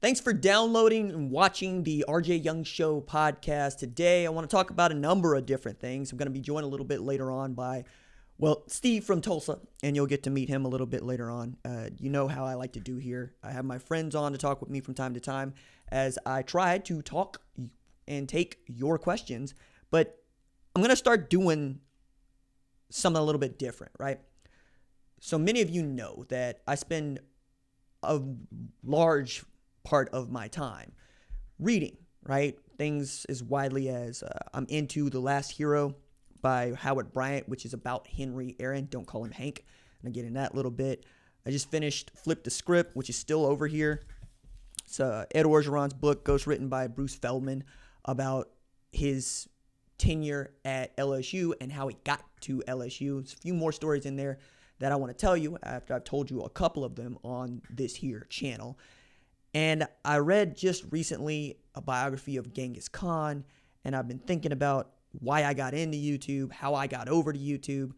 Thanks for downloading and watching the RJ Young Show podcast. Today, I want to talk about a number of different things. I'm going to be joined a little bit later on by, Steve from Tulsa, and you'll get to meet him a little bit later on. You know how I like to do here. I have my friends on to talk with me from time to time as I try to talk and take your questions, but I'm going to start doing something a little bit different, right? So many of you know that I spend a large part of my time reading, right? Things as widely as I'm into The Last Hero by Howard Bryant, which is about Henry Aaron. Don't call him Hank. I'm going to get in that a little bit. I just finished Flip the Script, which is still over here. It's Ed Orgeron's book, ghostwritten by Bruce Feldman, about his tenure at LSU and how he got to LSU. There's a few more stories in there that I want to tell you after I've told you a couple of them on this here channel. And I read just recently a biography of Genghis Khan, and I've been thinking about why I got into YouTube, how I got over to YouTube,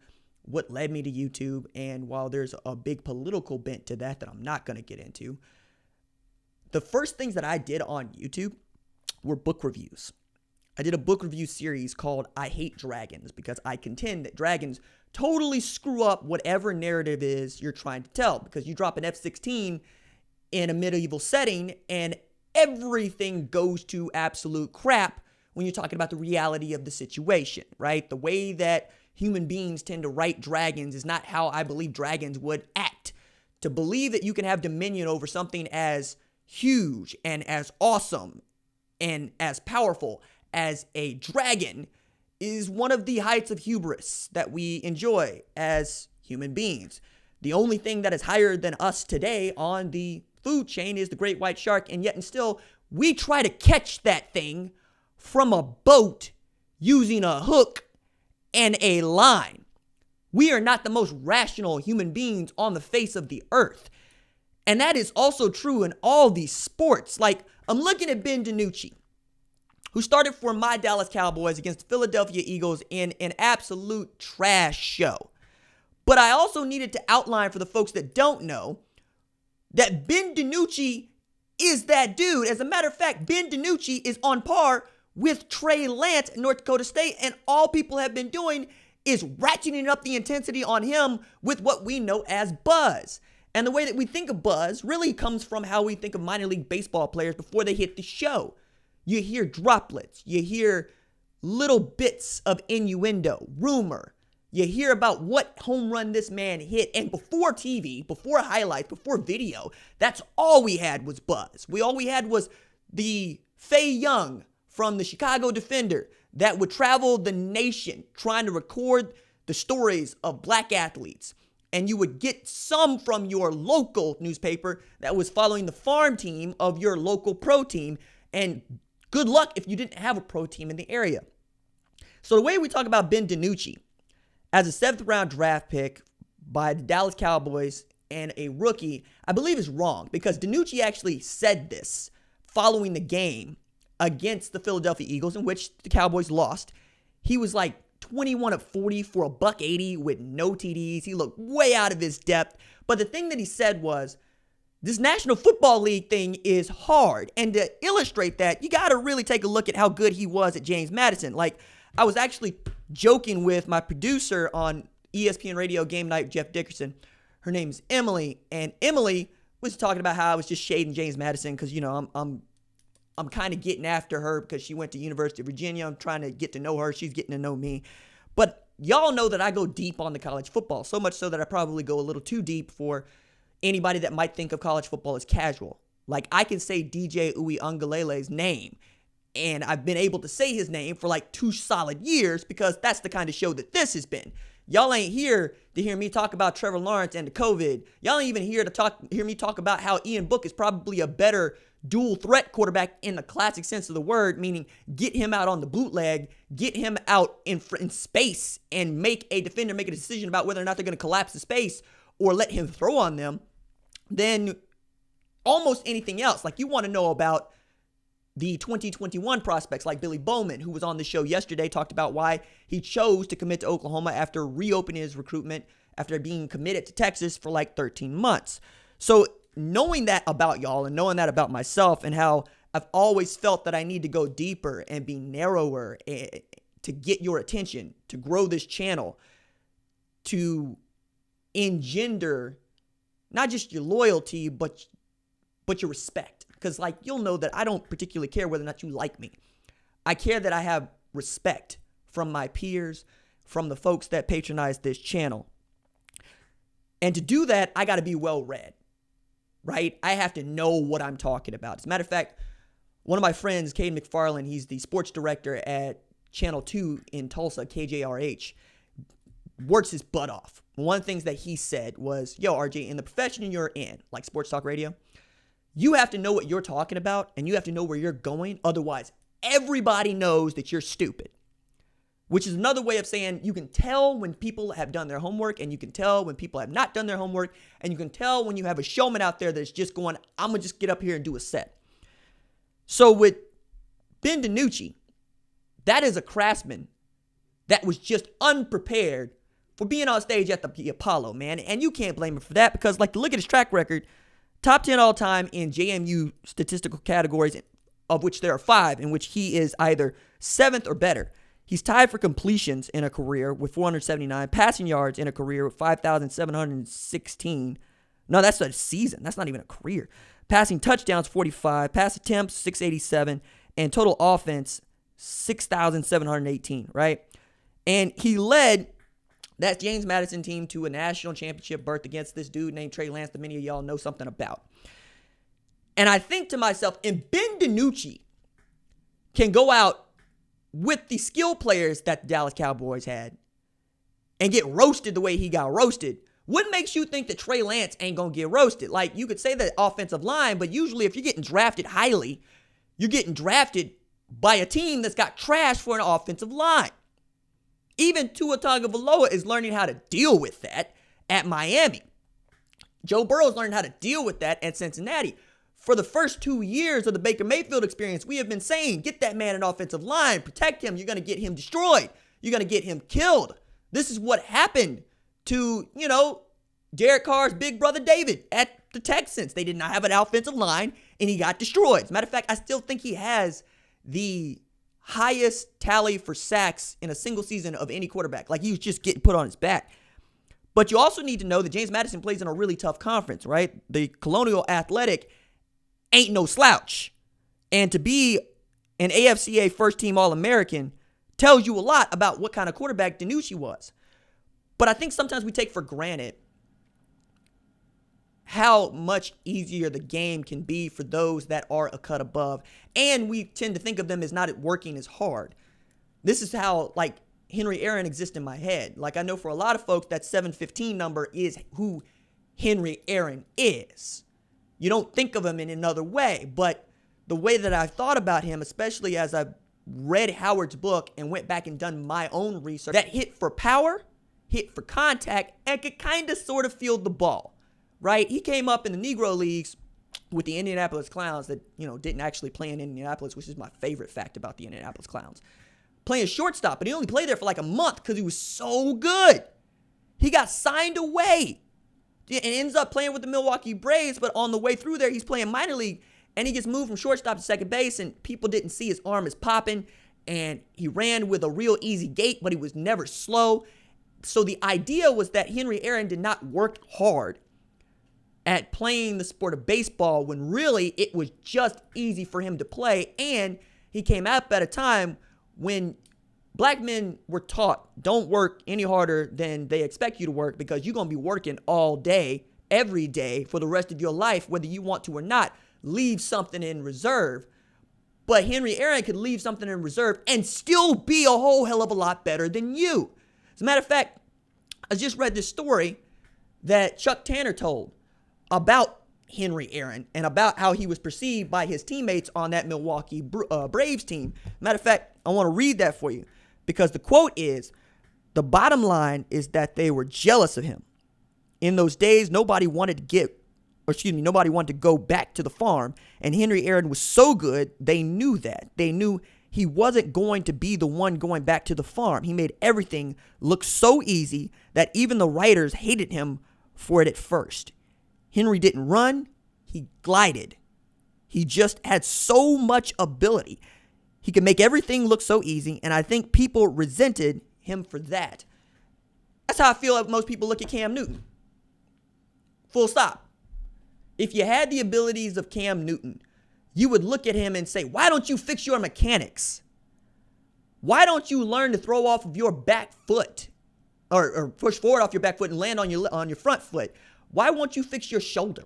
what led me to YouTube, and while there's a big political bent to that I'm not going to get into, the first things that I did on YouTube were book reviews. I did a book review series called I Hate Dragons because I contend that dragons totally screw up whatever narrative is you're trying to tell, because you drop an F-16 in a medieval setting and everything goes to absolute crap when you're talking about the reality of the situation, right? The way that human beings tend to write dragons is not how I believe dragons would act. To believe that you can have dominion over something as huge and as awesome and as powerful as a dragon is one of the heights of hubris that we enjoy as human beings. The only thing that is higher than us today on the food chain is the great white shark, and yet and still we try to catch that thing from a boat using a hook and a line. We are not the most rational human beings on the face of the earth. And that is also true in all these sports. Like, I'm looking at Ben DiNucci, who started for my Dallas Cowboys against the Philadelphia Eagles in an absolute trash show. But I also needed to outline for the folks that don't know that Ben DiNucci is that dude. As a matter of fact, Ben DiNucci is on par with Trey Lance at North Dakota State, and all people have been doing is ratcheting up the intensity on him with what we know as buzz. And the way that we think of buzz really comes from how we think of minor league baseball players before they hit the show. You hear droplets, you hear little bits of innuendo, rumor. You hear about what home run this man hit, and before TV, before highlights, before video, that's all we had was buzz. All we had was the Faye Young from the Chicago Defender that would travel the nation trying to record the stories of black athletes. And you would get some from your local newspaper that was following the farm team of your local pro team. And good luck if you didn't have a pro team in the area. So the way we talk about Ben DiNucci, as a 7th round draft pick by the Dallas Cowboys and a rookie, I believe is wrong, because DiNucci actually said this following the game against the Philadelphia Eagles, in which the Cowboys lost. He was like 21 of 40 for $180 with no TDs. He looked way out of his depth. But the thing that he said was, this National Football League thing is hard. And to illustrate that, you got to really take a look at how good he was at James Madison. Like, I was actually joking with my producer on ESPN Radio Game Night, Jeff Dickerson. Her name is Emily, and Emily was talking about how I was just shading James Madison because, you know, I'm kind of getting after her because she went to University of Virginia. I'm trying to get to know her. She's getting to know me. But y'all know that I go deep on the college football, so much so that I probably go a little too deep for anybody that might think of college football as casual. Like, I can say DJ Uiagalele's name, and I've been able to say his name for like 2 solid years because that's the kind of show that this has been. Y'all ain't here to hear me talk about Trevor Lawrence and the COVID. Y'all ain't even here to hear me talk about how Ian Book is probably a better dual threat quarterback in the classic sense of the word, meaning get him out on the bootleg, get him out in space, and make a defender make a decision about whether or not they're going to collapse the space or let him throw on them, than almost anything else. Like, you want to know about the 2021 prospects like Billy Bowman, who was on the show yesterday, talked about why he chose to commit to Oklahoma after reopening his recruitment after being committed to Texas for like 13 months. So knowing that about y'all and knowing that about myself and how I've always felt that I need to go deeper and be narrower to get your attention, to grow this channel, to engender not just your loyalty, but your respect. Because, like, you'll know that I don't particularly care whether or not you like me. I care that I have respect from my peers, from the folks that patronize this channel. And to do that, I got to be well-read, right? I have to know what I'm talking about. As a matter of fact, one of my friends, Caden McFarland, he's the sports director at Channel 2 in Tulsa, KJRH, works his butt off. One of the things that he said was, yo, RJ, in the profession you're in, like sports talk radio, you have to know what you're talking about and you have to know where you're going. Otherwise, everybody knows that you're stupid. Which is another way of saying you can tell when people have done their homework and you can tell when people have not done their homework, and you can tell when you have a showman out there that's just going, I'm going to just get up here and do a set. So with Ben DiNucci, that is a craftsman that was just unprepared for being on stage at the Apollo, man. And you can't blame him for that because, like, look at his track record, top 10 all time in JMU statistical categories, of which there are 5, in which he is either 7th or better. He's tied for completions in a career with 479, passing yards in a career with 5,716. No, that's a season. That's not even a career. Passing touchdowns, 45. Pass attempts, 687. And total offense, 6,718, right? And he led that James Madison team to a national championship berth against this dude named Trey Lance that many of y'all know something about. And I think to myself, if Ben DiNucci can go out with the skill players that the Dallas Cowboys had and get roasted the way he got roasted, what makes you think that Trey Lance ain't going to get roasted? Like, you could say the offensive line, but usually if you're getting drafted highly, you're getting drafted by a team that's got trash for an offensive line. Even Tua Tagovailoa is learning how to deal with that at Miami. Joe Burrow's learning how to deal with that at Cincinnati. For the first 2 years of the Baker Mayfield experience, we have been saying, get that man an offensive line, protect him. You're going to get him destroyed. You're going to get him killed. This is what happened to, Derek Carr's big brother David at the Texans. They did not have an offensive line, and he got destroyed. As a matter of fact, I still think he has the highest tally for sacks in a single season of any quarterback. Like, he was just getting put on his back. But you also need to know that James Madison plays in a really tough conference, right? The Colonial Athletic ain't no slouch. And to be an AFCA first-team All-American tells you a lot about what kind of quarterback DiNucci was. But I think sometimes we take for granted how much easier the game can be for those that are a cut above. And we tend to think of them as not working as hard. This is how, like, Henry Aaron exists in my head. Like, I know for a lot of folks, that 715 number is who Henry Aaron is. You don't think of him in another way, but the way that I've thought about him, especially as I've read Howard's book and went back and done my own research, that hit for power, hit for contact, and could kind of sort of field the ball, right? He came up in the Negro Leagues with the Indianapolis Clowns that, didn't actually play in Indianapolis, which is my favorite fact about the Indianapolis Clowns. Playing shortstop, but he only played there for like a month because he was so good. He got signed away and ends up playing with the Milwaukee Braves, but on the way through there, he's playing minor league, and he gets moved from shortstop to second base, and people didn't see his arm is popping, and he ran with a real easy gait, but he was never slow. So the idea was that Henry Aaron did not work hard at playing the sport of baseball when really it was just easy for him to play, and he came up at a time when black men were taught, don't work any harder than they expect you to work because you're going to be working all day, every day for the rest of your life, whether you want to or not. Leave something in reserve. But Henry Aaron could leave something in reserve and still be a whole hell of a lot better than you. As a matter of fact, I just read this story that Chuck Tanner told about Henry Aaron and about how he was perceived by his teammates on that Milwaukee Braves team. Matter of fact, I want to read that for you because the quote is, the bottom line is that they were jealous of him. In those days, nobody wanted to go back to the farm, and Henry Aaron was so good, they knew that. They knew he wasn't going to be the one going back to the farm. He made everything look so easy that even the writers hated him for it at first. Henry didn't run. he glided. He just had so much ability. He could make everything look so easy, and I think people resented him for that. That's how I feel like most people look at Cam Newton. Full stop. If you had the abilities of Cam Newton, you would look at him and say, why don't you fix your mechanics? Why don't you learn to throw off of your back foot or push forward off your back foot and land on your front foot? Why won't you fix your shoulder?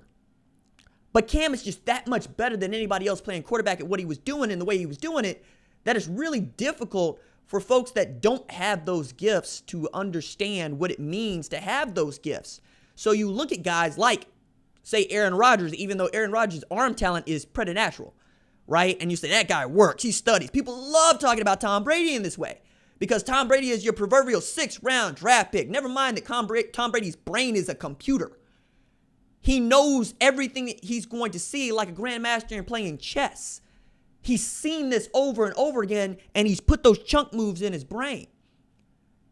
But Cam is just that much better than anybody else playing quarterback at what he was doing and the way he was doing it, that it's really difficult for folks that don't have those gifts to understand what it means to have those gifts. So you look at guys like, say, Aaron Rodgers, even though Aaron Rodgers' arm talent is preternatural, right? And you say, that guy works, he studies. People love talking about Tom Brady in this way because Tom Brady is your proverbial 6th-round draft pick. Never mind that Tom Brady's brain is a computer. He knows everything that he's going to see like a grandmaster in playing chess. He's seen this over and over again, and he's put those chunk moves in his brain.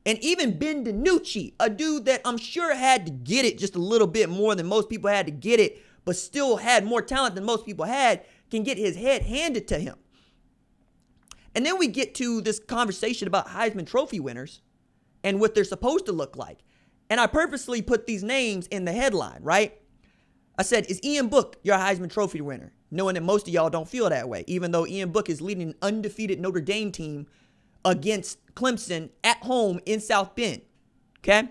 And even Ben DiNucci, a dude that I'm sure had to get it just a little bit more than most people had to get it, but still had more talent than most people had, can get his head handed to him. And then we get to this conversation about Heisman Trophy winners and what they're supposed to look like. And I purposely put these names in the headline, right? I said, is Ian Book your Heisman Trophy winner? Knowing that most of y'all don't feel that way, even though Ian Book is leading an undefeated Notre Dame team against Clemson at home in South Bend, okay?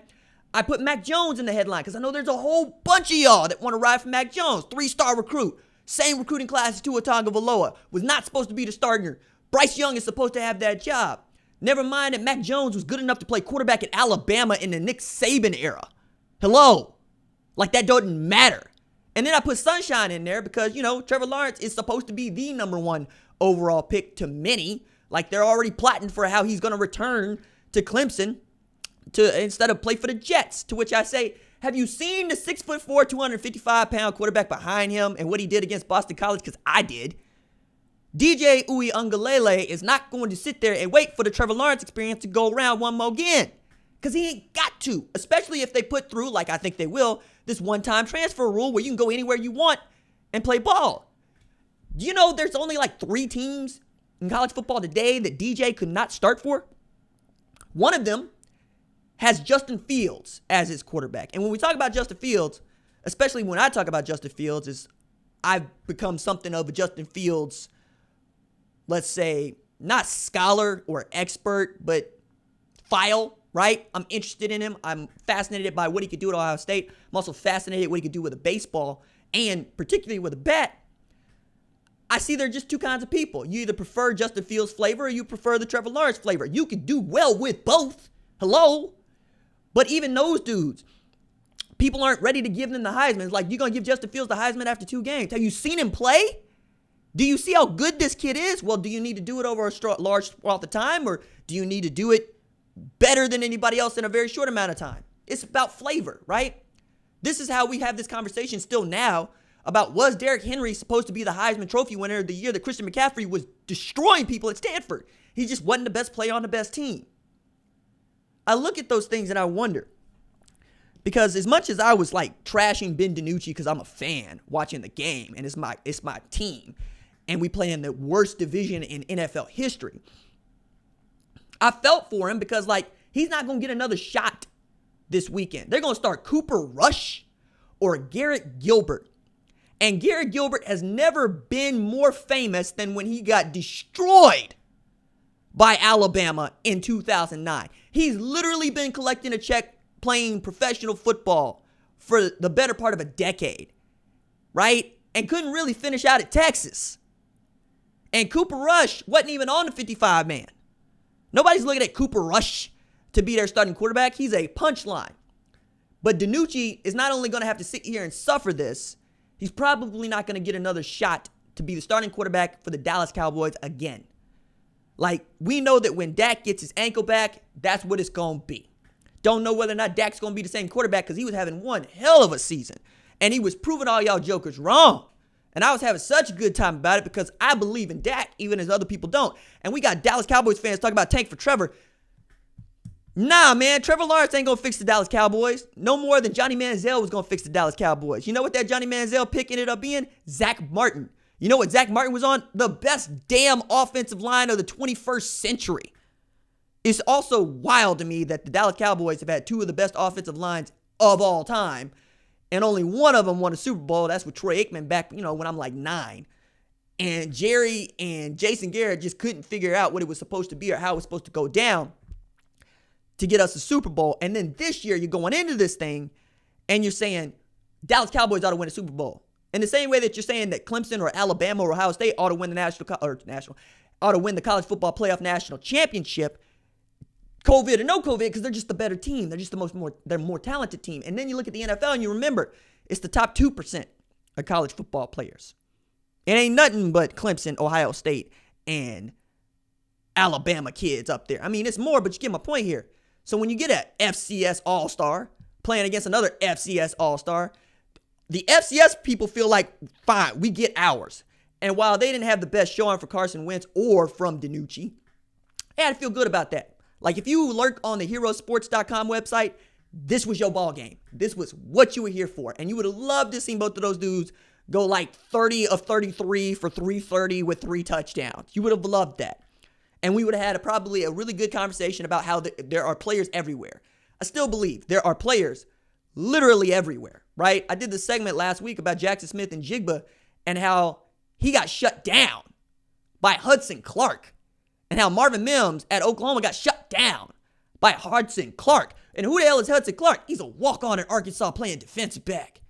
I put Mac Jones in the headline because I know there's a whole bunch of y'all that want to ride for Mac Jones. 3-star recruit, same recruiting class as Tua Tagovailoa, was not supposed to be the starter. Bryce Young is supposed to have that job. Never mind that Mac Jones was good enough to play quarterback at Alabama in the Nick Saban era. Hello? Like that doesn't matter. And then I put Sunshine in there because, Trevor Lawrence is supposed to be the number 1 overall pick to many. Like they're already plotting for how he's going to return to Clemson instead of play for the Jets. To which I say, have you seen the 6'4", 255-pound quarterback behind him and what he did against Boston College? Because I did. DJ Uiagalelei is not going to sit there and wait for the Trevor Lawrence experience to go around one more again. Because he ain't got to, especially if they put through, like I think they will, this one-time transfer rule where you can go anywhere you want and play ball. Do you know there's only like 3 teams in college football today that DJ could not start for? One of them has Justin Fields as his quarterback. And when we talk about Justin Fields, especially when I talk about Justin Fields, is I've become something of a Justin Fields, let's say, not scholar or expert, but file, right? I'm interested in him. I'm fascinated by what he could do at Ohio State. I'm also fascinated what he could do with a baseball and particularly with a bat. I see there are just 2 kinds of people. You either prefer Justin Fields' flavor or you prefer the Trevor Lawrence flavor. You could do well with both. Hello? But even those dudes, people aren't ready to give them the Heisman. It's like, you're going to give Justin Fields the Heisman after 2 games. Have you seen him play? Do you see how good this kid is? Well, do you need to do it over a large swath of time, or do you need to do it better than anybody else in a very short amount of time? It's about flavor, right? This is how we have this conversation still now about, was Derrick Henry supposed to be the Heisman Trophy winner the year that Christian McCaffrey was destroying people at Stanford? He just wasn't the best player on the best team. I look at those things and I wonder, because as much as I was like trashing Ben DiNucci because I'm a fan watching the game and it's my team and we play in the worst division in NFL history, I felt for him because he's not going to get another shot this weekend. They're going to start Cooper Rush or Garrett Gilbert. And Garrett Gilbert has never been more famous than when he got destroyed by Alabama in 2009. He's literally been collecting a check playing professional football for the better part of a decade, right? And couldn't really finish out at Texas. And Cooper Rush wasn't even on the 55-man. Nobody's looking at Cooper Rush to be their starting quarterback. He's a punchline. But DiNucci is not only going to have to sit here and suffer this, he's probably not going to get another shot to be the starting quarterback for the Dallas Cowboys again. We know that when Dak gets his ankle back, that's what it's going to be. Don't know whether or not Dak's going to be the same quarterback because he was having one hell of a season. And he was proving all y'all jokers wrong. And I was having such a good time about it because I believe in Dak, even as other people don't. And we got Dallas Cowboys fans talking about tank for Trevor. Nah, man, Trevor Lawrence ain't going to fix the Dallas Cowboys. No more than Johnny Manziel was going to fix the Dallas Cowboys. You know what that Johnny Manziel pick ended up being? Zach Martin. You know what Zach Martin was on? The best damn offensive line of the 21st century. It's also wild to me that the Dallas Cowboys have had two of the best offensive lines of all time, and only one of them won a Super Bowl. That's with Troy Aikman back, when I'm like 9. And Jerry and Jason Garrett just couldn't figure out what it was supposed to be or how it was supposed to go down to get us a Super Bowl. And then this year, you're going into this thing, and you're saying Dallas Cowboys ought to win a Super Bowl. In the same way that you're saying that Clemson or Alabama or Ohio State ought to win ought to win the college football playoff national championship, COVID or no COVID, because they're just the better team. They're just they're more talented team. And then you look at the NFL and you remember it's the top 2% of college football players. It ain't nothing but Clemson, Ohio State, and Alabama kids up there. I mean, it's more, but you get my point here. So when you get an FCS All-Star playing against another FCS All-Star, the FCS people feel like, fine, we get ours. And while they didn't have the best showing for Carson Wentz or from DiNucci, they had to feel good about that. Like if you lurk on the herosports.com website, this was your ball game. This was what you were here for. And you would have loved to see both of those dudes go like 30 of 33 for 330 with 3 touchdowns. You would have loved that. And we would have had probably a really good conversation about how there are players everywhere. I still believe there are players literally everywhere, right? I did this segment last week about Jackson Smith and Jigba and how he got shut down by Hudson Clark. And how Marvin Mims at Oklahoma got shut down by Hudson Clark. And who the hell is Hudson Clark? He's a walk-on in Arkansas playing defensive back.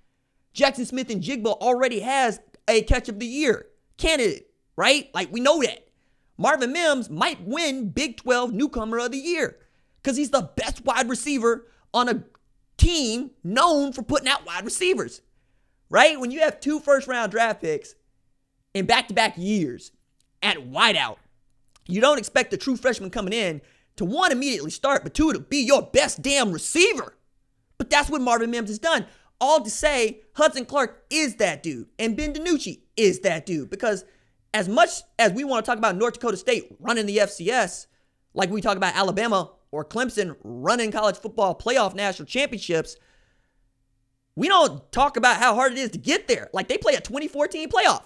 Jackson Smith and Jigba already has a catch of the year candidate, right? Like, we know that. Marvin Mims might win Big 12 newcomer of the year because he's the best wide receiver on a team known for putting out wide receivers, right? When you have 2 first-round draft picks in back-to-back years at wideout, you don't expect a true freshman coming in to, 1, immediately start, but 2, to be your best damn receiver. But that's what Marvin Mims has done. All to say, Hudson Clark is that dude, and Ben DiNucci is that dude. Because as much as we want to talk about North Dakota State running the FCS, like we talk about Alabama or Clemson running college football playoff national championships, we don't talk about how hard it is to get there. Like they play a 2014 playoff.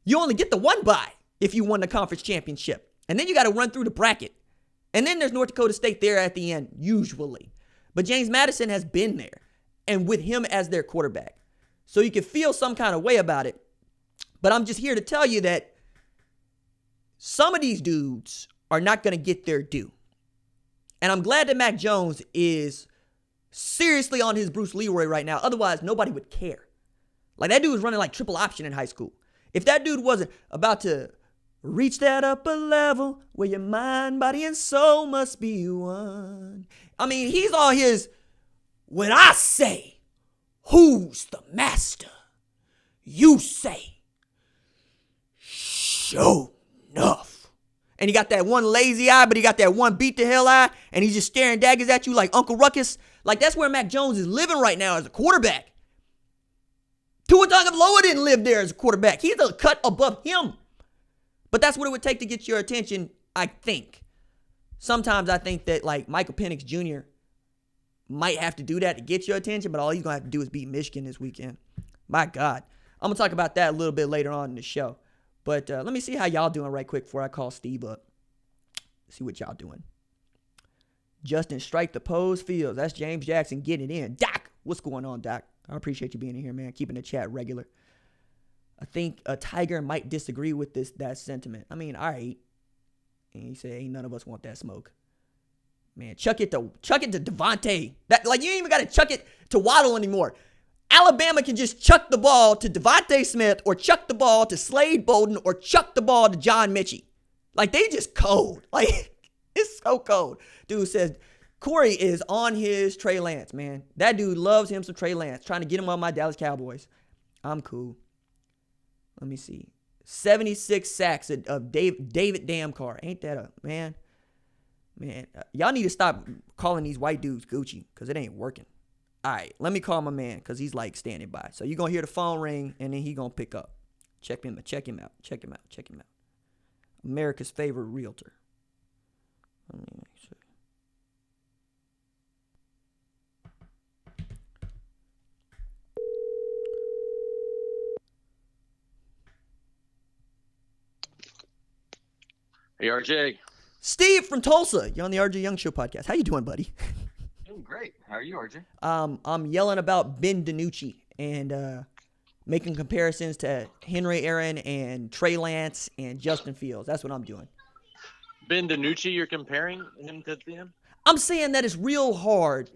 You only get the 1 bye if you won the conference championship. And then you got to run through the bracket. And then there's North Dakota State there at the end, usually. But James Madison has been there, and with him as their quarterback. So you can feel some kind of way about it. But I'm just here to tell you that some of these dudes are not going to get their due. And I'm glad that Mac Jones is seriously on his Bruce Leroy right now. Otherwise, nobody would care. Like that dude was running like triple option in high school. If that dude wasn't about to reach that upper level where your mind, body, and soul must be one. I mean, he's on his, when I say, who's the master? You say, show enough. And he got that one lazy eye, but he got that one beat the hell eye, and he's just staring daggers at you like Uncle Ruckus. Like, that's where Mac Jones is living right now as a quarterback. Tua Tagovailoa didn't live there as a quarterback. He's a cut above him. But that's what it would take to get your attention, I think. Sometimes I think that, like, Michael Penix Jr. might have to do that to get your attention, but all he's going to have to do is beat Michigan this weekend. My God. I'm going to talk about that a little bit later on in the show. But let me see how y'all doing right quick before I call Steve up. See what y'all doing. Justin Strike the Pose Fields. That's James Jackson getting it in. Doc, what's going on, Doc? I appreciate you being in here, man. Keeping the chat regular. I think a Tiger might disagree with that sentiment. I mean, all right. And he said, ain't none of us want that smoke. Man, chuck it to Devontae. That, like, you ain't even got to chuck it to Waddle anymore. Alabama can just chuck the ball to Devontae Smith or chuck the ball to Slade Bolden or chuck the ball to John Mechie. Like, they just cold. Like, it's so cold. Dude says, Corey is on his Trey Lance, man. That dude loves him some Trey Lance. Trying to get him on my Dallas Cowboys. I'm cool. Let me see. 76 sacks of David Damcar. Ain't that a, man? Man, y'all need to stop calling these white dudes Gucci because it ain't working. All right, let me call my man because he's like standing by. So you're going to hear the phone ring and then he going to pick up. Check him out. America's favorite realtor. Let me see. Hey, RJ. Steve from Tulsa. You're on the RJ Young Show podcast. How you doing, buddy? Doing great. How are you, RJ? I'm yelling about Ben DiNucci and making comparisons to Henry Aaron and Trey Lance and Justin Fields. That's what I'm doing. Ben DiNucci, you're comparing him to them? I'm saying that it's real hard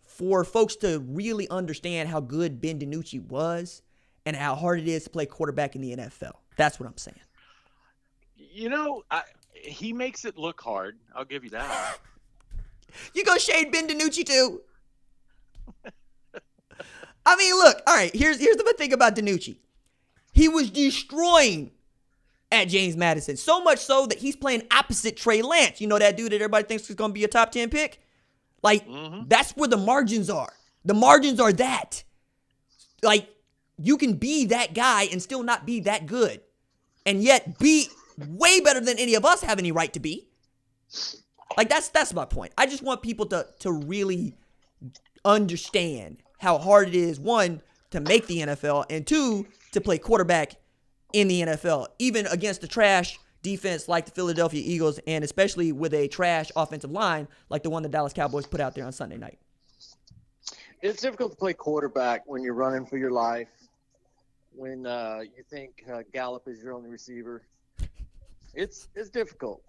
for folks to really understand how good Ben DiNucci was and how hard it is to play quarterback in the NFL. That's what I'm saying. You know, he makes it look hard. I'll give you that. You go shade Ben DiNucci too. I mean, look, all right, here's the thing about DiNucci. He was destroying at James Madison, so much so that he's playing opposite Trey Lance. You know that dude that everybody thinks is going to be a top 10 pick? Like, That's where the margins are. The margins are that. Like, you can be that guy and still not be that good, and yet be way better than any of us have any right to be. Like, that's my point. I just want people to really understand how hard it is, one, to make the NFL, and two, to play quarterback in the NFL, even against the trash defense like the Philadelphia Eagles, and especially with a trash offensive line like the one the Dallas Cowboys put out there on Sunday night. It's difficult to play quarterback when you're running for your life, when you think Gallup is your only receiver. It's difficult.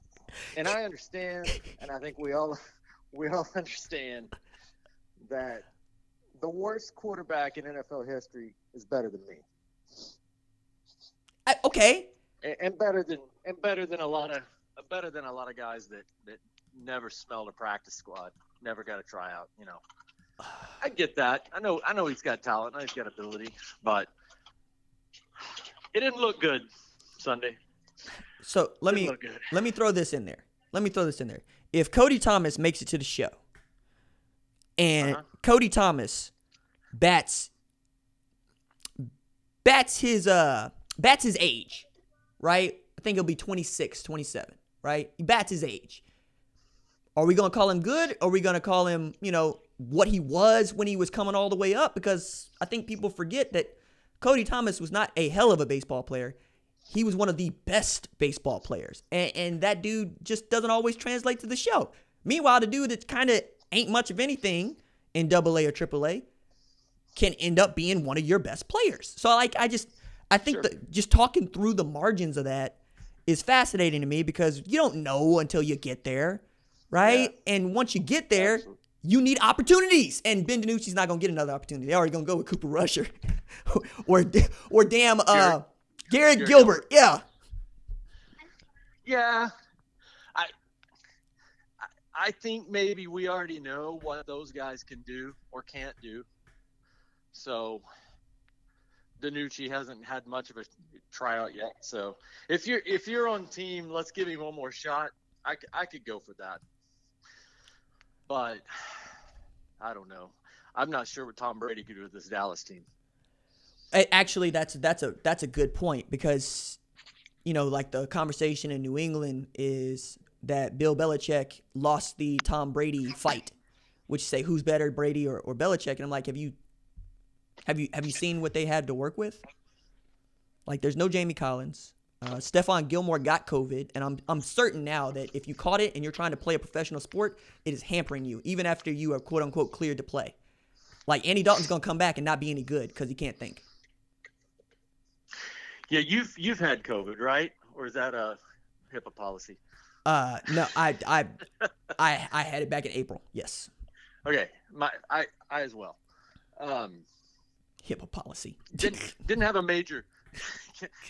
And I understand, and I think we all understand that the worst quarterback in NFL history is better than me. Okay. And better than a lot of guys that never smelled a practice squad, never got a tryout. You know, I get that. I know he's got talent. I know he's got ability, but it didn't look good Sunday. So let me throw this in there. If Cody Thomas makes it to the show, and Cody Thomas bats his age, right? I think he'll be 26, 27, right? He bats his age. Are we going to call him good? Or are we going to call him, what he was when he was coming all the way up? Because I think people forget that Cody Thomas was not a hell of a baseball player. He was one of the best baseball players. And that dude just doesn't always translate to the show. Meanwhile, the dude that kind of ain't much of anything in AA or AAA can end up being one of your best players. So, I think that just talking through the margins of that is fascinating to me because you don't know until you get there, right? Yeah. And once you get there, you need opportunities. And Ben DiNucci's not going to get another opportunity. They're already going to go with Cooper Rusher or damn Garrett Gilbert. Yeah. Yeah. I think maybe we already know what those guys can do or can't do. So DiNucci hasn't had much of a tryout yet. So if you're on team, let's give him one more shot. I could go for that. But I don't know. I'm not sure what Tom Brady could do with this Dallas team. Actually, that's a good point because, like the conversation in New England is that Bill Belichick lost the Tom Brady fight, which say who's better, Brady or Belichick? And I'm like, have you seen what they had to work with? Like, there's no Jamie Collins. Stephon Gilmore got COVID, and I'm certain now that if you caught it and you're trying to play a professional sport, it is hampering you, even after you are quote unquote cleared to play. Like, Andy Dalton's gonna come back and not be any good because he can't think. Yeah, you've had COVID, right? Or is that a HIPAA policy? No, I had it back in April. Yes. Okay, I as well. HIPAA policy. Didn't have a major.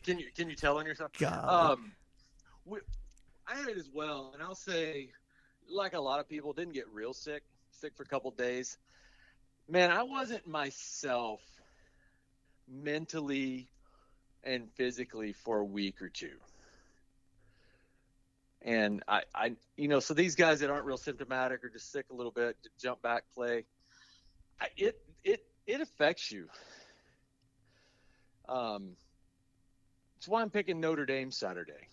Can you tell on yourself? God. I had it as well, and I'll say, like a lot of people, didn't get real sick for a couple days. Man, I wasn't myself mentally and physically for a week or two. And I so these guys that aren't real symptomatic or just sick a little bit, jump back, play, it affects you. That's why I'm picking Notre Dame Saturday.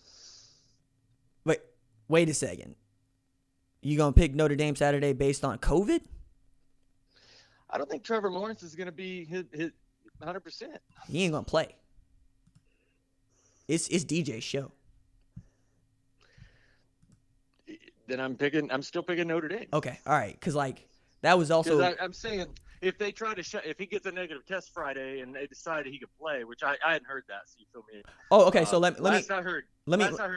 Wait a second. You gonna pick Notre Dame Saturday based on COVID? I don't think Trevor Lawrence is gonna be his 100%. He ain't gonna play. It's DJ's show. Then I'm still picking Notre Dame. Okay, all right, because that was also. I'm saying if they try to if he gets a negative test Friday and they decided he could play, which I hadn't heard that, so you feel me? Oh, okay. So let me. Last I heard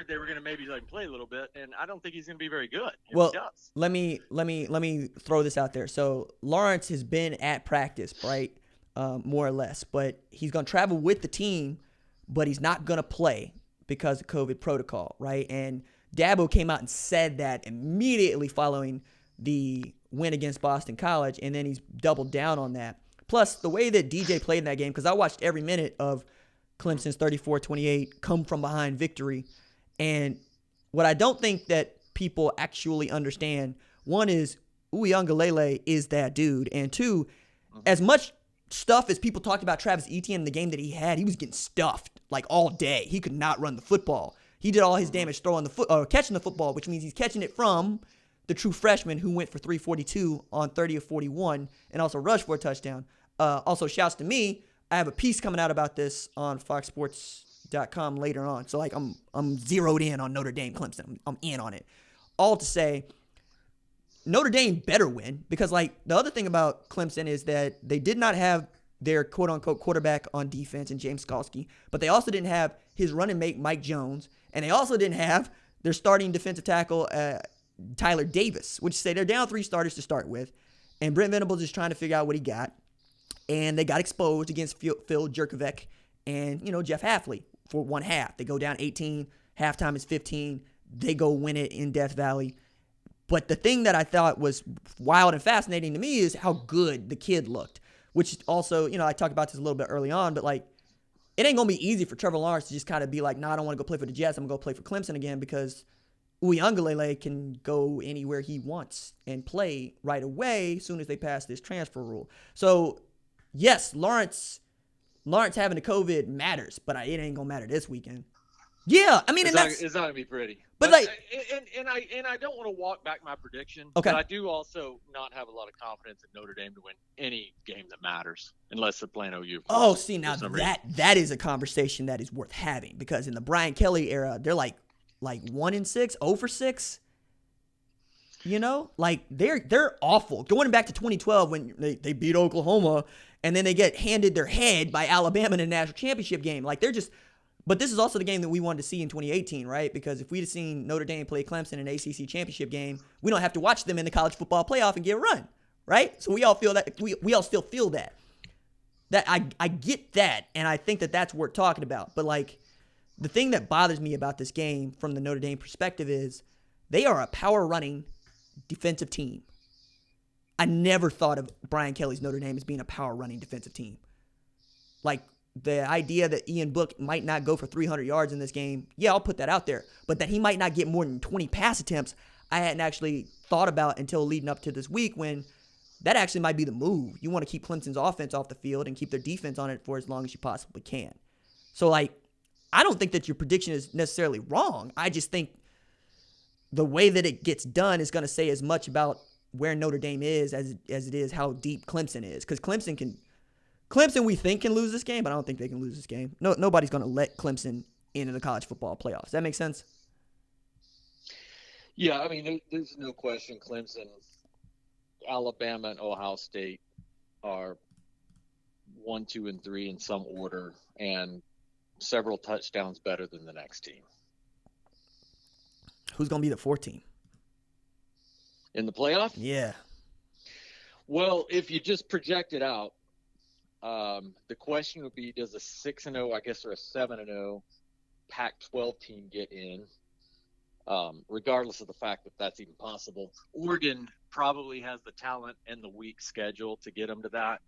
they were going to maybe let him play a little bit, and I don't think he's going to be very good. Well, he does. let me throw this out there. So Lawrence has been at practice, right, more or less, but he's going to travel with the team, but he's not going to play because of COVID protocol, right? And Dabo came out and said that immediately following the win against Boston College, and then he's doubled down on that. Plus, the way that DJ played in that game, because I watched every minute of Clemson's 34-28 come from behind victory, and what I don't think that people actually understand, one is Uiagalelei is that dude, and two, as much stuff as people talked about Travis Etienne in the game that he had, he was getting stuffed all day. He could not run the football. He did all his damage throwing catching the football, which means he's catching it from the true freshman who went for 342 on 30 of 41 and also rushed for a touchdown. Also, shouts to me. I have a piece coming out about this on foxsports.com later on. So, I'm zeroed in on Notre Dame Clemson. I'm in on it. All to say, Notre Dame better win because, the other thing about Clemson is that they did not have their quote-unquote quarterback on defense in James Skalski, but they also didn't have his running mate Mike Jones, and they also didn't have their starting defensive tackle Tyler Davis, which say they're down 3 starters to start with, and Brent Venables is trying to figure out what he got, and they got exposed against Phil Jurkovec and Jeff Hafley for one half. They go down 18, halftime is 15, they go win it in Death Valley. But the thing that I thought was wild and fascinating to me is how good the kid looked, which also, I talked about this a little bit early on, but it ain't going to be easy for Trevor Lawrence to just kind of be like, I don't want to go play for the Jets. I'm going to go play for Clemson again because Uiagalelei can go anywhere he wants and play right away as soon as they pass this transfer rule. So, yes, Lawrence having the COVID matters, but it ain't going to matter this weekend. Yeah, I mean, it's not going to be pretty. But and I don't want to walk back my prediction. Okay. But I do also not have a lot of confidence in Notre Dame to win any game that matters, unless they're playing OU. Oh, see, now that is a conversation that is worth having because in the Brian Kelly era, they're like 1-6, 0 for 6. They're awful. Going back to 2012 when they beat Oklahoma and then they get handed their head by Alabama in a national championship game. But this is also the game that we wanted to see in 2018, right? Because if we'd have seen Notre Dame play Clemson in an ACC championship game, we don't have to watch them in the college football playoff and get run, right? So we all feel that. We all still feel that. That I get that, and I think that that's worth talking about. But the thing that bothers me about this game from the Notre Dame perspective is they are a power running defensive team. I never thought of Brian Kelly's Notre Dame as being a power running defensive team. The idea that Ian Book might not go for 300 yards in this game, yeah, I'll put that out there. But that he might not get more than 20 pass attempts, I hadn't actually thought about until leading up to this week when that actually might be the move. You want to keep Clemson's offense off the field and keep their defense on it for as long as you possibly can. So, I don't think that your prediction is necessarily wrong. I just think the way that it gets done is going to say as much about where Notre Dame is as it is how deep Clemson is. Because Clemson, we think, can lose this game, but I don't think they can lose this game. Nobody's going to let Clemson into the college football playoffs. Does that make sense? Yeah, I mean, there's no question Clemson, Alabama, and Ohio State are 1, 2, and 3 in some order and several touchdowns better than the next team. Who's going to be the 4th team? In the playoff? Yeah. Well, if you just project it out, the question would be, does a 6-0, I guess, or a 7-0 Pac-12 team get in? Regardless of the fact that that's even possible. Oregon probably has the talent and the weak schedule to get them to that.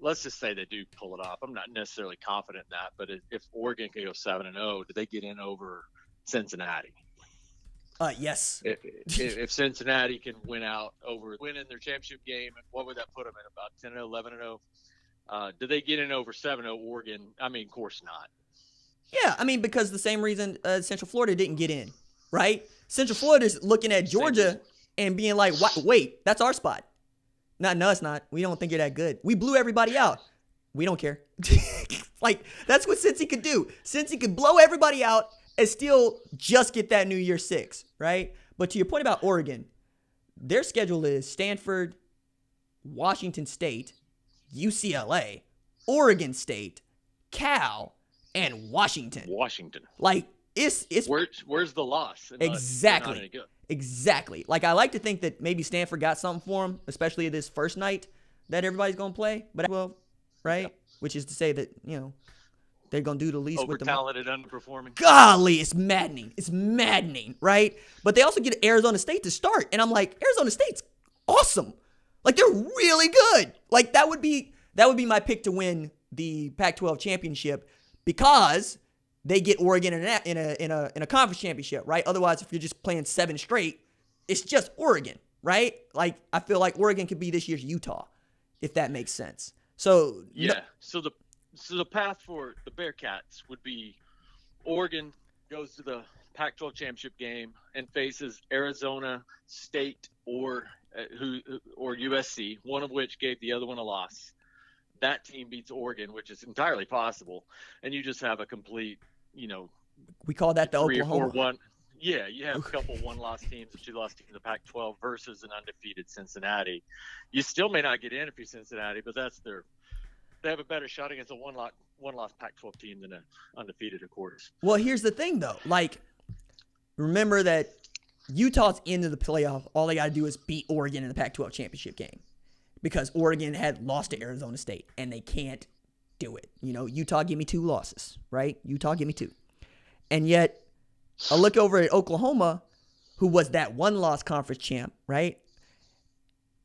Let's just say they do pull it off. I'm not necessarily confident in that, but if Oregon can go 7-0, do they get in over Cincinnati? Yes. If Cincinnati can win in their championship game, what would that put them in? About 10-0, 11-0? Do they get in over 7-0 Oregon? I mean, of course not. Yeah, I mean, because the same reason Central Florida didn't get in, right? Central Florida's looking at Georgia and being like, wait, that's our spot. No, it's not. We don't think you're that good. We blew everybody out. We don't care. That's what Cincy could do. Cincy could blow everybody out and still just get that New Year's 6, right? But to your point about Oregon, their schedule is Stanford, Washington State, UCLA, Oregon State, Cal, and Washington. Like, it's where's the loss? Exactly. Not any good. Exactly. Like, I like to think that maybe Stanford got something for them, especially this first night that everybody's going to play. But, well, right? Yep. Which is to say that, they're going to do the least with them. Over-talented, underperforming. Golly, it's maddening. It's maddening, right? But they also get Arizona State to start. And I'm like, Arizona State's awesome. Like, they're really good. Like, that would be my pick to win the Pac-12 championship because they get Oregon in a conference championship, right? Otherwise, if you're just playing 7 straight, it's just Oregon, right? Like, I feel like Oregon could be this year's Utah, if that makes sense. So yeah. So the path for the Bearcats would be Oregon goes to the Pac-12 championship game and faces Arizona State or USC, one of which gave the other one a loss. That team beats Oregon, which is entirely possible, and you just have a complete, we call that the 3 Oklahoma. or 4-1. Yeah, you have a couple one-loss teams or 2-loss teams in the Pac-12 versus an undefeated Cincinnati. You still may not get in if you're Cincinnati, but they have a better shot against a one-loss Pac-12 team than an undefeated, of course. Well, here's the thing, though. Like, remember that Utah's into the playoff. All they got to do is beat Oregon in the Pac-12 championship game because Oregon had lost to Arizona State, and they can't do it. Utah give me 2 losses, right? Utah give me 2. And yet, I look over at Oklahoma, who was that one-loss conference champ, right?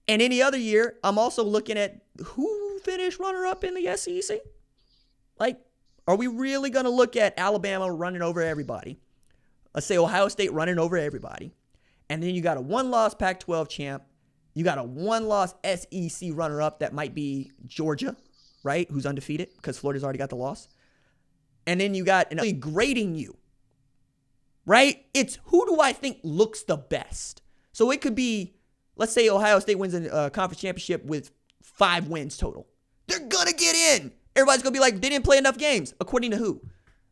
And any other year, I'm also looking at who finished runner-up in the SEC. Like, are we really going to look at Alabama running over everybody? Let's say Ohio State running over everybody. And then you got a one-loss Pac-12 champ. You got a one-loss SEC runner-up that might be Georgia, right? Who's undefeated because Florida's already got the loss. And then you got grading you, right? It's who do I think looks the best? So it could be, let's say Ohio State wins a conference championship with 5 wins total. They're going to get in. Everybody's going to be like, they didn't play enough games. According to who?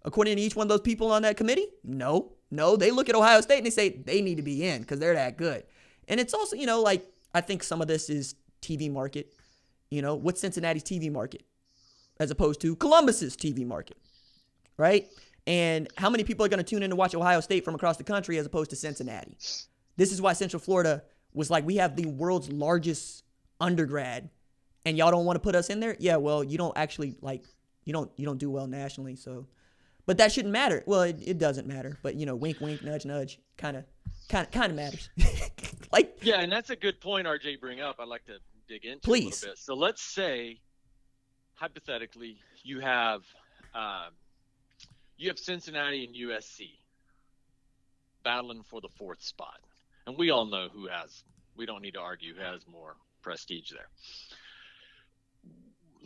According to each one of those people on that committee? No. They look at Ohio State and they say they need to be in because they're that good. And it's also, I think some of this is TV market. What's Cincinnati's TV market as opposed to Columbus's TV market, right? And how many people are going to tune in to watch Ohio State from across the country as opposed to Cincinnati? This is why Central Florida was like, we have the world's largest undergrad, and y'all don't want to put us in there? Yeah, well, you don't actually, you don't do well nationally, so. But that shouldn't matter. Well, it doesn't matter. But, wink, wink, nudge, nudge, kind of matters. Yeah, and that's a good point RJ bring up. I'd like to dig into a little bit. So let's say, hypothetically, you have Cincinnati and USC battling for the 4th spot. And we all know we don't need to argue who has more prestige there.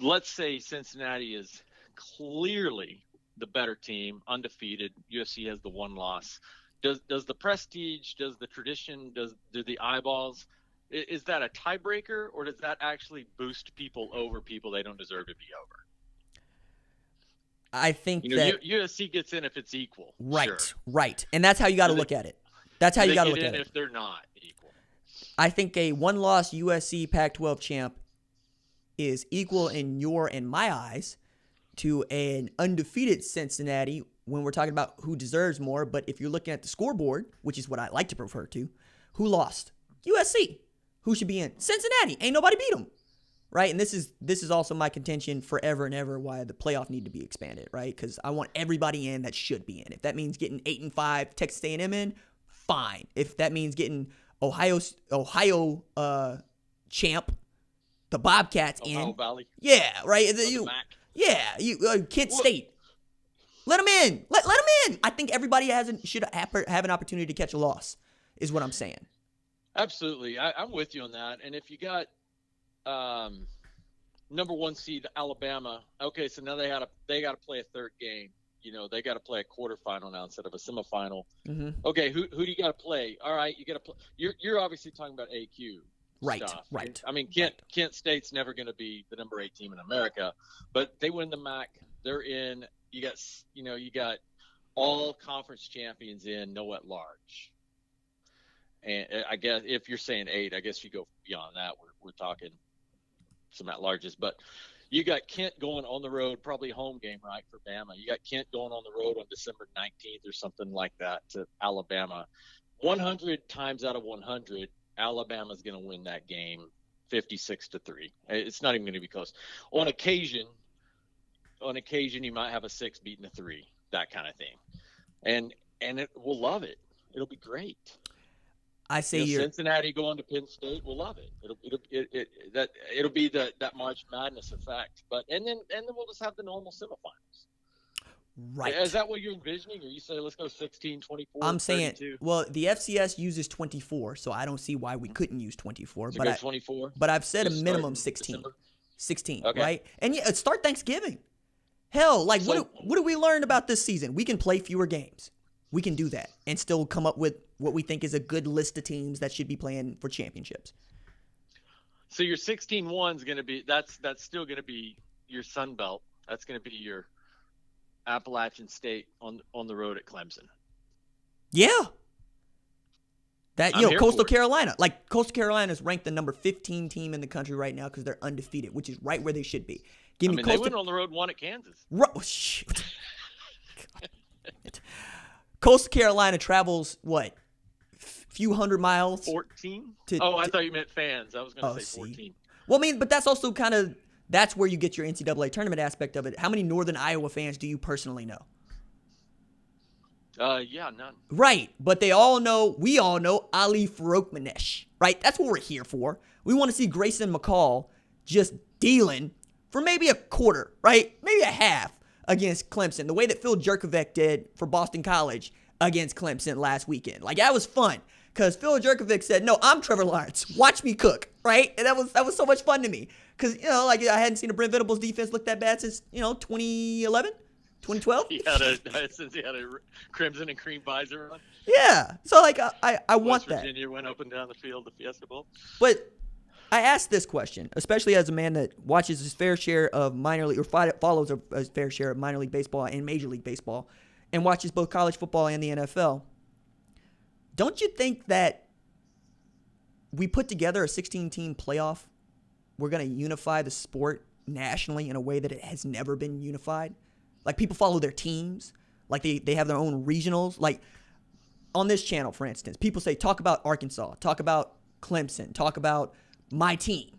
Let's say Cincinnati is clearly the better team, undefeated. USC has the 1 loss. Does the prestige, does the tradition, do the eyeballs, is that a tiebreaker, or does that actually boost people over people they don't deserve to be over? I think that USC gets in if it's equal. Right, sure. Right. And that's how you got to look at it. That's how you got to look at it. If they're not equal. I think a 1-loss USC Pac-12 champ is equal in my eyes to an undefeated Cincinnati when we're talking about who deserves more. But if you're looking at the scoreboard, which is what I like to prefer to, who lost? USC. Who should be in? Cincinnati. Ain't nobody beat them. Right? And this is also my contention forever and ever why the playoff need to be expanded, right? Because I want everybody in that should be in. If that means getting 8-5 Texas A&M in, fine. If that means getting Ohio champ, the Bobcats Ohio in. Valley. Yeah, right. MAC. Kent State. Let them in. Let them in. I think everybody should have an opportunity to catch a loss, is what I'm saying. Absolutely. I'm with you on that. And if you got number 1 seed Alabama, okay, so now they got to play a 3rd game. They got to play a quarterfinal now instead of a semifinal. Mm-hmm. Okay, who do you got to play? All right, you got to play. You're obviously talking about AQ. Right, stuff. right. I mean, Kent State's never going to be the number 8 team in America, but they win the MAC. They're in. You got all conference champions in, no at large. And I guess if you're saying 8, I guess you go beyond that. We're talking some at larges, but you got Kent going on the road, probably a home game, right, for Bama. You got Kent going on the road on December 19th or something like that to Alabama. 100 times out of 100, Alabama's going to win that game 56-3. It's not even going to be close. On occasion, you might have a 6 beating a 3, that kind of thing. And we'll love it. It'll be great. I say Cincinnati going to Penn State, we'll love it. It'll be that March Madness effect. And then we'll just have the normal semifinals. Right. Is that what you're envisioning, or you say let's go 16, 24? I'm saying, 32? well, the FCS uses 24, so I don't see why we couldn't use 24. So but 24. But I've said Just a minimum start in 16. December? 16, Okay. right? And yeah, start Thanksgiving. Hell, like what do we learn about this season? We can play fewer games. We can do that and still come up with what we think is a good list of teams that should be playing for championships. So your 16-1 is going to be that's still going to be your Sun Belt. That's going to be your Appalachian State on the road at Clemson. Yeah. That, Coastal Carolina. Carolina. Like, Coastal Carolina is ranked the number 15 team in the country right now because they're undefeated, which is right where they should be. They went on the road and won at Kansas. Shoot. Coastal Carolina travels, what, few hundred miles? 14? I thought you meant fans. I was going to say 14. Well, I mean, but that's also kind of, that's where you get your NCAA tournament aspect of it. How many Northern Iowa fans do you personally know? Yeah, none. Right, but we all know Ali Faroukmanesh, right? That's what we're here for. We want to see Grayson McCall just dealing for maybe a quarter, right? Maybe a half against Clemson, the way that Phil Jerkovic did for Boston College against Clemson last weekend. Like, that was fun because Phil Jerkovic said, no, I'm Trevor Lawrence. Watch me cook, right? And that was so much fun to me because, I hadn't seen a Brent Venables defense look that bad since, 2011. 2012? Since he had a crimson and cream visor on. Yeah. So, I want that. West Virginia went up and down the field, the Fiesta Bowl. But I asked this question, especially as a man that watches his fair share of minor league, or follows a fair share of minor league baseball and Major League Baseball, and watches both college football and the NFL. Don't you think that we put together a 16-team playoff, we're going to unify the sport nationally in a way that it has never been unified? Like, people follow their teams. Like, they have their own regionals. Like, on this channel, for instance, people say, talk about Arkansas, talk about Clemson, talk about my team.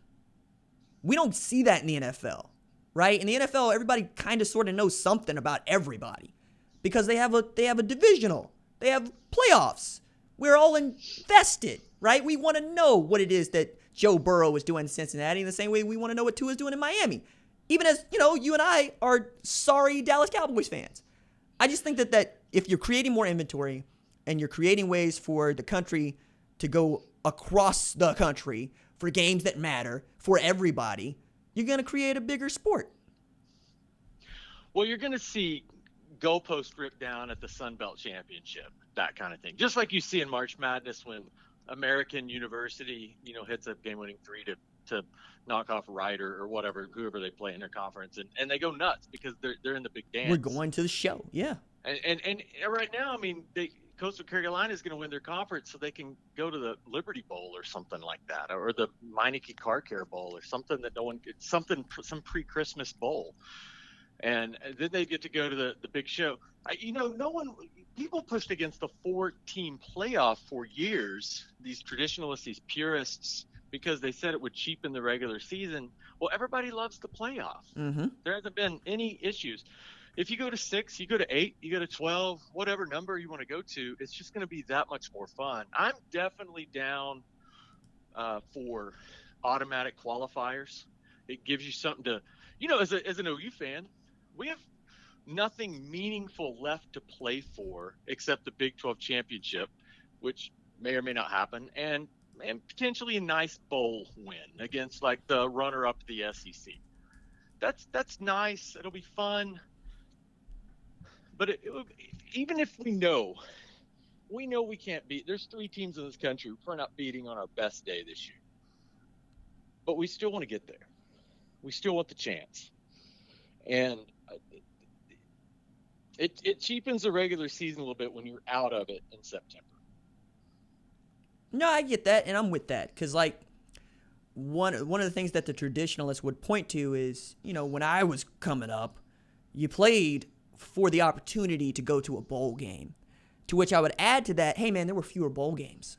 We don't see that in the NFL, right? In the NFL, everybody kind of sort of knows something about everybody because they have a divisional. They have playoffs. We're all invested, right? We want to know what it is that Joe Burrow is doing in Cincinnati in the same way we want to know what Tua is doing in Miami. Even as, you and I are sorry Dallas Cowboys fans. I just think that if you're creating more inventory and you're creating ways for the country to go across the country for games that matter for everybody, you're going to create a bigger sport. Well, you're going to see goalpost ripped down at the Sun Belt Championship, that kind of thing. Just like you see in March Madness when American University, hits a game-winning 3 to knock off Ryder or whoever they play in their conference, and they go nuts because they're in the big dance. We're going to the show, yeah. And right now, Coastal Carolina is going to win their conference so they can go to the Liberty Bowl or something like that, or the Meineke Car Care Bowl or something that some pre-Christmas bowl. And then they get to go to the big show. People pushed against the 4-team playoff for years, these traditionalists, these purists, because they said it would cheapen the regular season. Well, everybody loves the playoff. Mm-hmm. There hasn't been any issues. If you go to 6, you go to 8, you go to 12, whatever number you want to go to, it's just going to be that much more fun. I'm definitely down for automatic qualifiers. It gives you something to, as an OU fan, we have nothing meaningful left to play for except the Big 12 championship, which may or may not happen, and potentially a nice bowl win against like the runner-up to the SEC. That's nice. It'll be fun. But even if we know we can't beat, there's 3 teams in this country we're not beating on our best day this year. But we still want to get there. We still want the chance. And It cheapens the regular season a little bit when you're out of it in September. No, I get that, and I'm with that. Because, like, one of the things that the traditionalists would point to is, when I was coming up, you played for the opportunity to go to a bowl game. To which I would add to that, hey, man, there were fewer bowl games,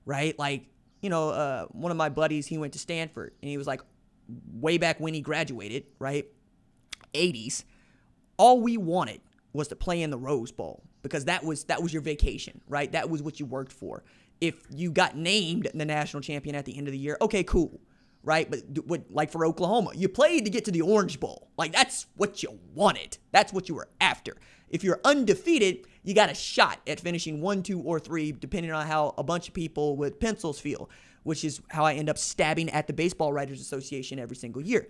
right? Like, one of my buddies, he went to Stanford, and he was like, way back when he graduated, right, 80s, all we wanted was to play in the Rose Bowl because that was your vacation, right? That was what you worked for. If you got named the national champion at the end of the year, okay, cool, right? But like for Oklahoma, you played to get to the Orange Bowl. Like, that's what you wanted. That's what you were after. If you're undefeated, you got a shot at finishing 1, 2, or 3, depending on how a bunch of people with pencils feel, which is how I end up stabbing at the Baseball Writers Association every single year.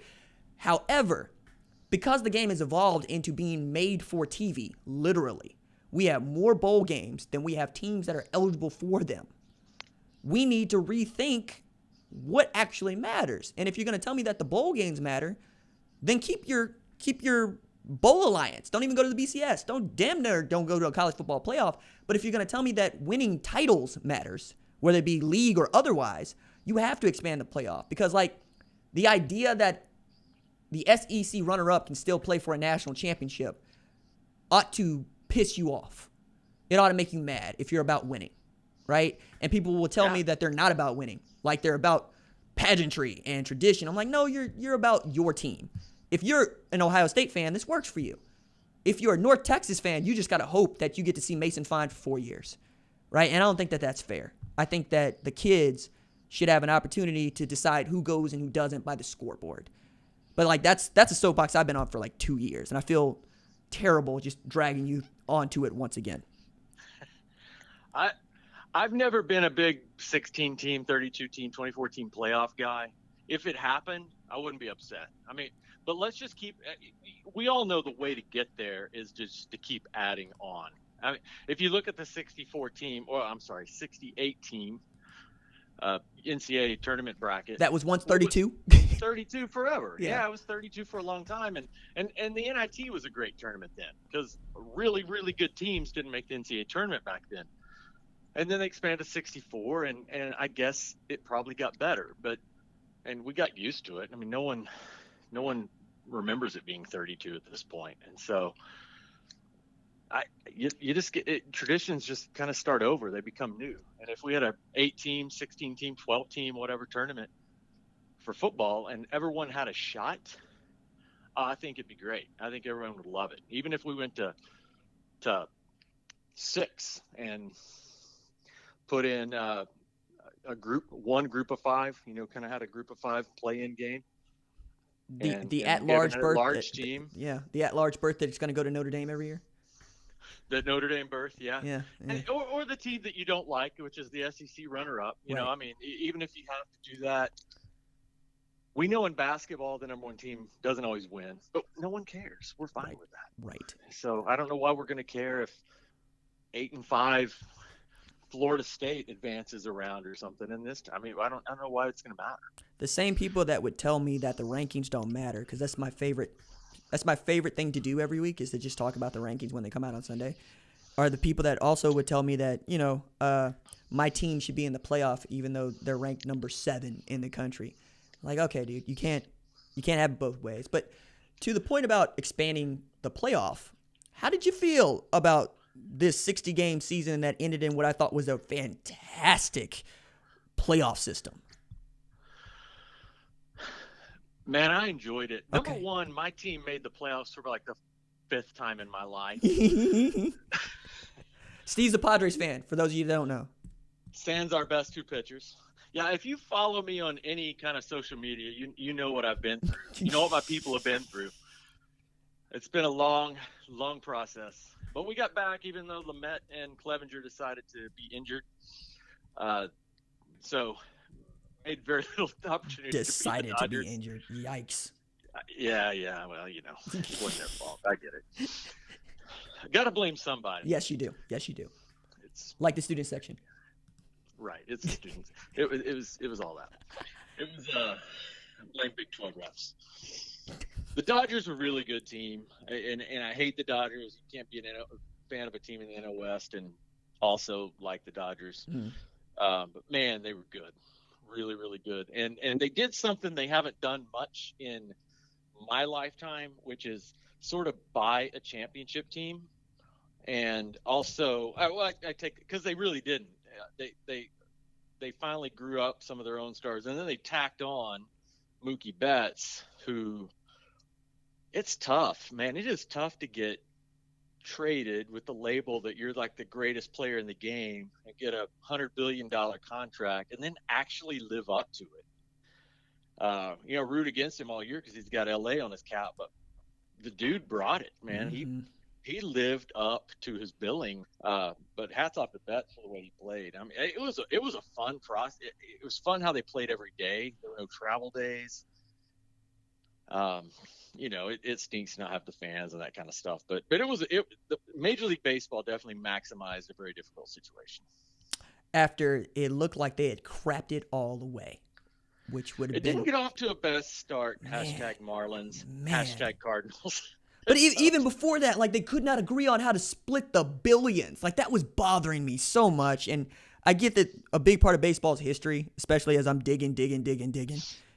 However, because the game has evolved into being made for TV, literally, we have more bowl games than we have teams that are eligible for them. We need to rethink what actually matters. And if you're going to tell me that the bowl games matter, then keep your bowl alliance. Don't even go to the BCS. Don't go to a college football playoff. But if you're going to tell me that winning titles matters, whether it be league or otherwise, you have to expand the playoff. Because, like, the idea that the SEC runner-up can still play for a national championship ought to piss you off. It ought to make you mad if you're about winning, right? And people will tell me that they're not about winning, like they're about pageantry and tradition. I'm like, no, you're about your team. If you're an Ohio State fan, this works for you. If you're a North Texas fan, you just got to hope that you get to see Mason Fine for 4 years, right? And I don't think that that's fair. I think that the kids should have an opportunity to decide who goes and who doesn't by the scoreboard. But, like, that's a soapbox I've been on for, like, 2 years, and I feel terrible just dragging you onto it once again. I've never been a big 16-team, 32-team, 24-team playoff guy. If it happened, I wouldn't be upset. I mean, but let's just we all know the way to get there is just to keep adding on. I mean, if you look at the 68-team NCAA tournament bracket. That was once 32? 32 forever. Yeah, it was 32 for a long time. And the NIT was a great tournament then because really, really good teams didn't make the NCAA tournament back then. And then they expanded to 64, and I guess it probably got better. And we got used to it. I mean, no one remembers it being 32 at this point. And so you just get traditions just kind of start over. They become new. And if we had a 8-team, 16-team, 12-team, whatever tournament for football and everyone had a shot, I think it'd be great. I think everyone would love it. Even if we went to 6 and put in one group of 5, kind of had a group of 5 play-in game. The at-large berth team. The at-large berth that's going to go to Notre Dame every year. The Notre Dame berth, yeah. And, or the team that you don't like, which is the SEC runner-up. You know, I mean, even if you have to do that, we know in basketball the number one team doesn't always win, but no one cares. We're fine with that. Right. So I don't know why we're going to care if 8-5 Florida State advances around or something in this. I mean, I don't know why it's going to matter. The same people that would tell me that the rankings don't matter, because that's my favorite thing to do every week is to just talk about the rankings when they come out on Sunday, are the people that also would tell me that, my team should be in the playoff even though they're ranked number 7 in the country. Like, okay, dude, you can't have it both ways. But to the point about expanding the playoff, how did you feel about this 60-game season that ended in what I thought was a fantastic playoff system? Man, I enjoyed it. Number one, my team made the playoffs for like the 5th time in my life. Steve's a Padres fan, for those of you that don't know. Sans our best 2 pitchers. Yeah, if you follow me on any kind of social media, you know what I've been through. You know what my people have been through. It's been a long, long process. But we got back even though Lamet and Clevenger decided to be injured. So made very little opportunity decided to be injured. Yikes. Yeah. Well, it wasn't their fault. I get it. Got to blame somebody. Yes, you do. It's like the student section. Right. It's the students. It was all that. It was blame Big 12 refs. The Dodgers are a really good team, and I hate the Dodgers. You can't be a fan of a team in the NL West and also like the Dodgers. But man, they were good, really, really good. And they did something they haven't done much in my lifetime, which is sort of buy a championship team. And also, I take because they really didn't. They finally grew up some of their own stars, and then they tacked on Mookie Betts, who. It's tough, man. It is tough to get traded with the label that you're like the greatest player in the game and get a $100 billion contract and then actually live up to it. Root against him all year because he's got LA on his cap, but the dude brought it, man. He lived up to his billing. But hats off to Betts for the way he played. I mean, it was a fun process. It was fun how they played every day. There were no travel days. It stinks to not have the fans and that kind of stuff. But the Major League Baseball definitely maximized a very difficult situation. After it looked like they had crapped it all away, which would have been. It didn't get off to a best start. Hashtag Marlins. Hashtag Cardinals. But even before that, like, they could not agree on how to split the billions. Like, that was bothering me so much. And I get that a big part of baseball's history, especially as I'm digging,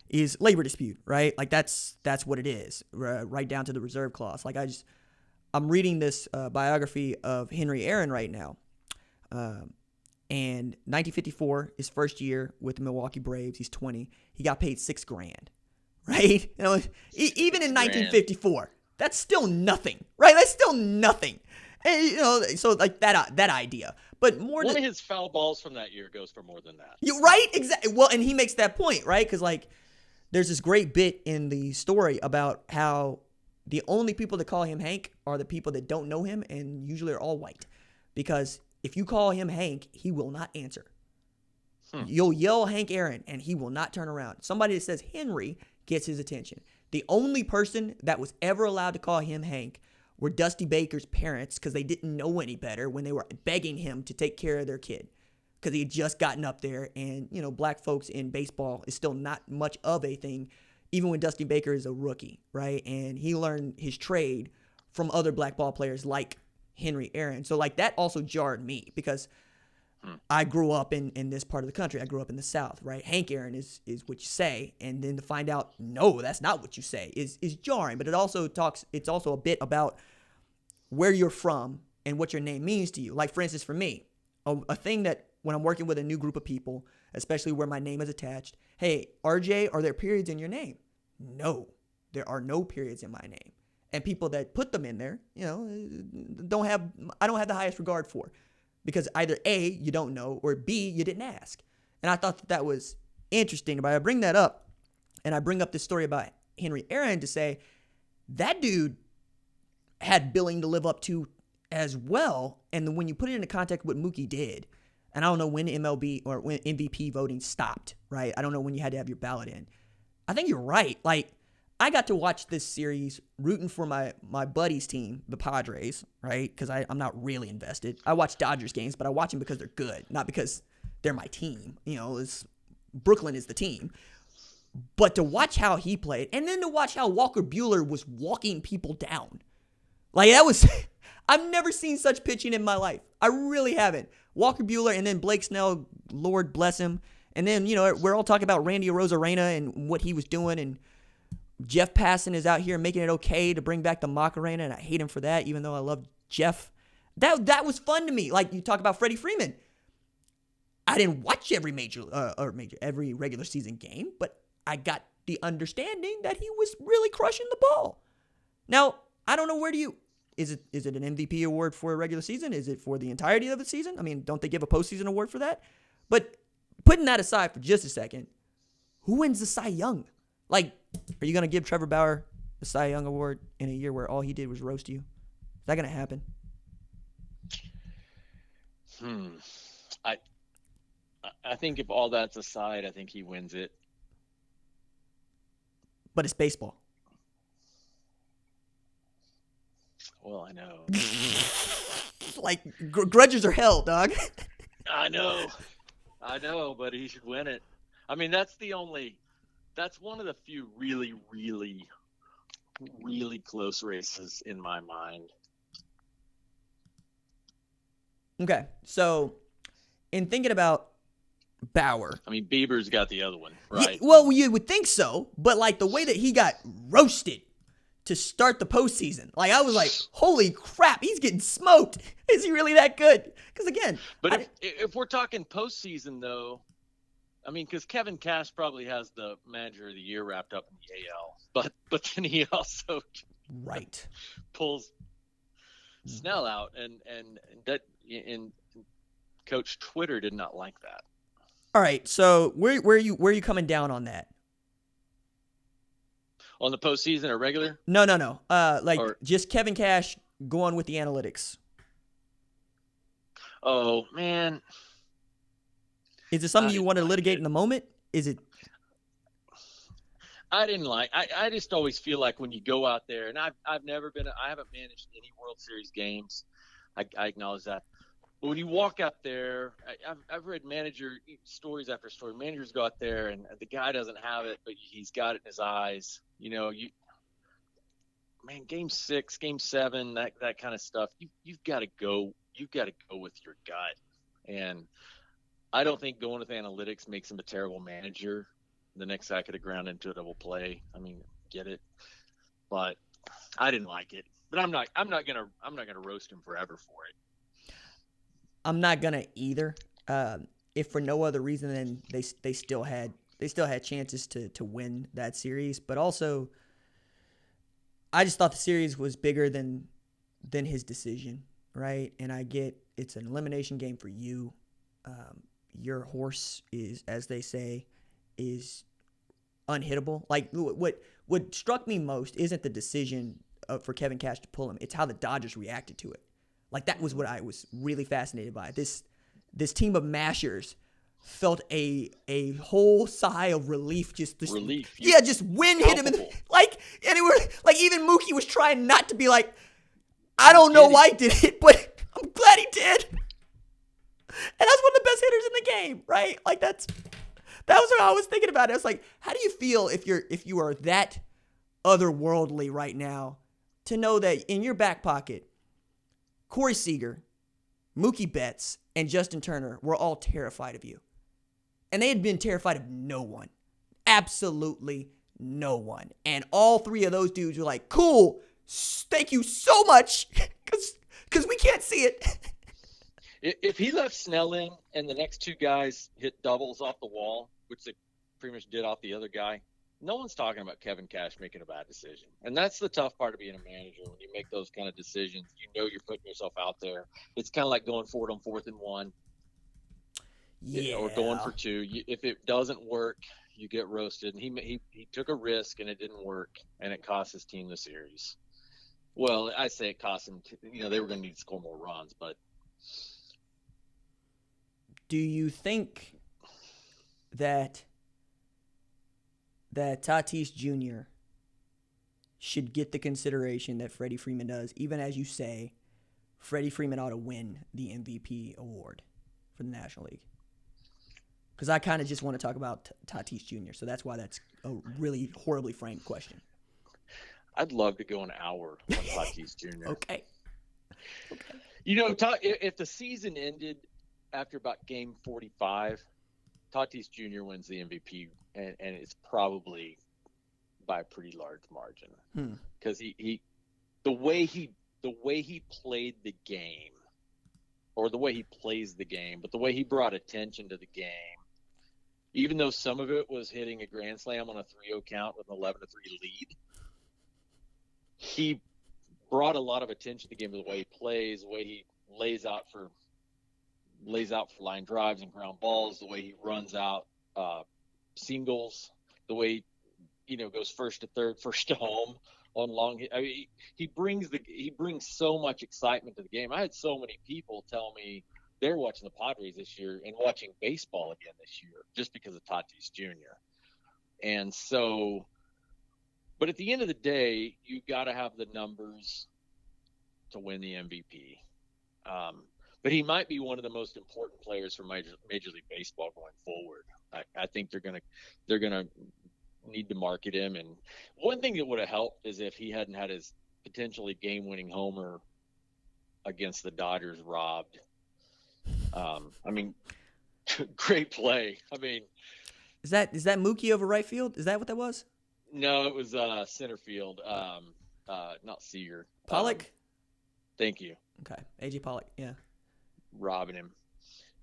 is labor dispute, right? Like, that's what it is, right down to the reserve clause. Like, I'm reading this biography of Henry Aaron right now. And 1954, his first year with the Milwaukee Braves, he's 20. He got paid $6,000, right? Even in 1954, that's still nothing, right? That's still nothing. And, so like that idea. But more one of his foul balls from that year goes for more than that. You right? Exactly. Well, and he makes that point, right? Because, like, there's this great bit in the story about how the only people that call him Hank are the people that don't know him and usually are all white. Because if you call him Hank, he will not answer. You'll yell Hank Aaron and he will not turn around. Somebody that says Henry gets his attention. The only person that was ever allowed to call him Hank were Dusty Baker's parents because they didn't know any better when they were begging him to take care of their kid. Because he had just gotten up there, and, black folks in baseball is still not much of a thing, even when Dusty Baker is a rookie, right? And he learned his trade from other black ball players like Henry Aaron. So, like, that also jarred me because I grew up in this part of the country. I grew up in the South, right? Hank Aaron is what you say, and then to find out, no, that's not what you say is jarring. But it's also a bit about where you're from and what your name means to you. Like, for instance, for me, a thing that when I'm working with a new group of people, especially where my name is attached, hey, RJ, are there periods in your name? No, there are no periods in my name. And people that put them in there, I don't have the highest regard for, because either A, you don't know, or B, you didn't ask. And I thought that was interesting. But I bring that up, and I bring up this story about Henry Aaron to say that dude had billing to live up to as well. And when you put it into context what Mookie did, and I don't know when MLB or when MVP voting stopped, right? I don't know when you had to have your ballot in. I think you're right. Like, I got to watch this series rooting for my buddy's team, the Padres, right? Because I'm not really invested. I watch Dodgers games, but I watch them because they're good, not because they're my team. Brooklyn is the team. But to watch how he played, and then to watch how Walker Buehler was walking people down. Like, that was... I've never seen such pitching in my life. I really haven't. Walker Buehler and then Blake Snell, Lord bless him. And then, we're all talking about Randy Arozarena and what he was doing. And Jeff Passan is out here making it okay to bring back the Macarena. And I hate him for that, even though I love Jeff. That was fun to me. Like, you talk about Freddie Freeman. I didn't watch every every regular season game, but I got the understanding that he was really crushing the ball. Now, I don't know, is it an MVP award for a regular season? Is it for the entirety of the season? I mean, don't they give a postseason award for that? But putting that aside for just a second, who wins the Cy Young? Like, are you going to give Trevor Bauer the Cy Young award in a year where all he did was roast you? Is that going to happen? I think if all that's aside, I think he wins it. But it's baseball. Well, I know. Like, grudges are hell, dog. I know, but he should win it. I mean, that's one of the few really, really really close races in my mind. Okay, so in thinking about Bauer. I mean, Bieber's got the other one, right? Yeah, well, you would think so, but like the way that he got roasted to start the postseason, like I was like, holy crap, he's getting smoked. Is he really that good? Because again, but if we're talking postseason though, I mean, because Kevin Cash probably has the manager of the year wrapped up in the AL, but then he also pulls Snell out, and that and Coach Twitter did not like that. All right, so where are you coming down on that? On the postseason or regular? No. Just Kevin Cash going with the analytics. Oh man, is it something you want to litigate in the moment? Is it? I didn't like. I just always feel like when you go out there, and I haven't managed any World Series games. I acknowledge that. But when you walk out there, I've read manager stories after story. Managers go out there and the guy doesn't have it, but he's got it in his eyes. Game 6, Game 7, that kind of stuff. You've got to go. You've got to go with your gut. And I don't think going with analytics makes him a terrible manager. The next guy could have ground into a double play. I mean, get it. But I didn't like it. But I'm not gonna roast him forever for it. I'm not gonna either. If for no other reason than they still had chances to win that series, but also I just thought the series was bigger than his decision, right? And I get it's an elimination game for you. Your horse is, as they say, is unhittable. Like what struck me most isn't the decision for Kevin Cash to pull him; it's how the Dodgers reacted to it. Like that was what I was really fascinated by. This team of mashers felt a whole sigh of relief. Just relief. Yeah, just wind hit him and even Mookie was trying not to be like, I don't know why he did it, but I'm glad he did. And that's one of the best hitters in the game, right? Like that was what I was thinking about. I was like, how do you feel if you are that otherworldly right now to know that in your back pocket, Corey Seager, Mookie Betts, and Justin Turner were all terrified of you. And they had been terrified of no one. Absolutely no one. And all three of those dudes were like, cool, thank you so much, because we can't see it. If he left Snell in and the next two guys hit doubles off the wall, which they pretty much did off the other guy, no one's talking about Kevin Cash making a bad decision. And that's the tough part of being a manager. When you make those kind of decisions, you're putting yourself out there. It's kind of like going for it on 4th and 1. Yeah. Or going for 2. If it doesn't work, you get roasted. And he took a risk and it didn't work, and it cost his team the series. Well, I say it cost him. They were going to need to score more runs, but. Do you think that Tatis Jr. should get the consideration that Freddie Freeman does, even as you say, Freddie Freeman ought to win the MVP award for the National League? Because I kind of just want to talk about Tatis Jr., so that's why that's a really horribly framed question. I'd love to go an hour on Tatis Jr. Okay. If the season ended after about game 45, Tatis Jr. wins the MVP, and it's probably by a pretty large margin because the way he played the game, or the way he plays the game, but the way he brought attention to the game, even though some of it was hitting a grand slam on a 3-0 count with an 11-3 lead, he brought a lot of attention to the game, the way he plays, the way he lays out for line drives and ground balls, the way he runs out singles, the way goes first to third, first to home on long. I mean, he brings so much excitement to the game. I had so many people tell me they're watching the Padres this year and watching baseball again this year just because of Tatis Jr. And so, but at the end of the day, you got to have the numbers to win the MVP. But he might be one of the most important players for Major League Baseball going forward. I think they're gonna need to market him. And one thing that would have helped is if he hadn't had his potentially game-winning homer against the Dodgers robbed. I mean, great play. I mean, is that Mookie over right field? Is that what that was? No, it was center field. Not Seager. Pollock. Thank you. Okay, AJ Pollock. Yeah, robbing him,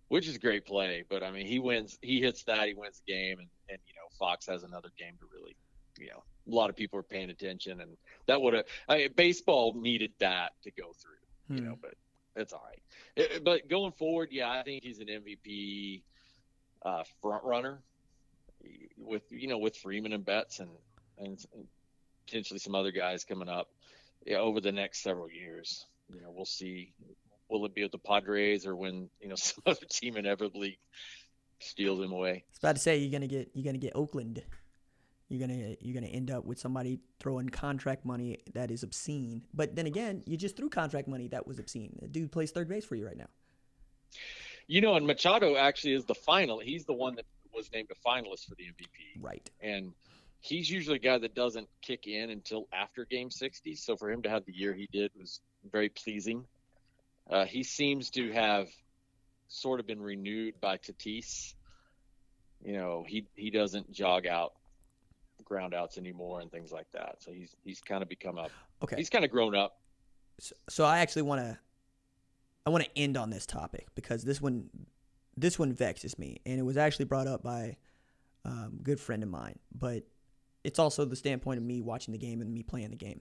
which is a great play. But I mean, he wins. He hits that. He wins the game, and Fox has another game to really, a lot of people are paying attention, and that would have. Baseball needed that to go through, but it's all right. But going forward, yeah, I think he's an MVP front runner with Freeman and Betts and potentially some other guys coming up over the next several years. We'll see. Will it be with the Padres or when some other team inevitably steals him away? I was about to say you're gonna get Oakland. You're gonna end up with somebody throwing contract money that is obscene. But then again, you just threw contract money that was obscene. The dude plays third base for you right now. And Machado actually is the final. He's the one that was named a finalist for the MVP. Right. And he's usually a guy that doesn't kick in until after Game 60. So for him to have the year he did was very pleasing. He seems to have sort of been renewed by Tatis. He doesn't jog out ground outs anymore and things like that. So he's kind of become up. Okay. He's kind of grown up. So I actually want to end on this topic because this one vexes me, and it was actually brought up by a good friend of mine, but it's also the standpoint of me watching the game and me playing the game.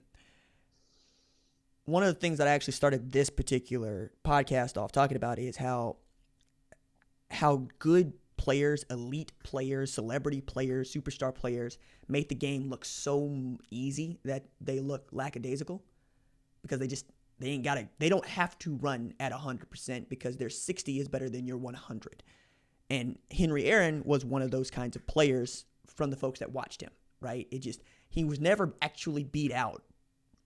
One of the things that I actually started this particular podcast off talking about is how good players, elite players, celebrity players, superstar players make the game look so easy that they look lackadaisical because they don't have to run at 100% because their 60 is better than your 100. And Henry Aaron was one of those kinds of players from the folks that watched him, right? He was never actually beat out,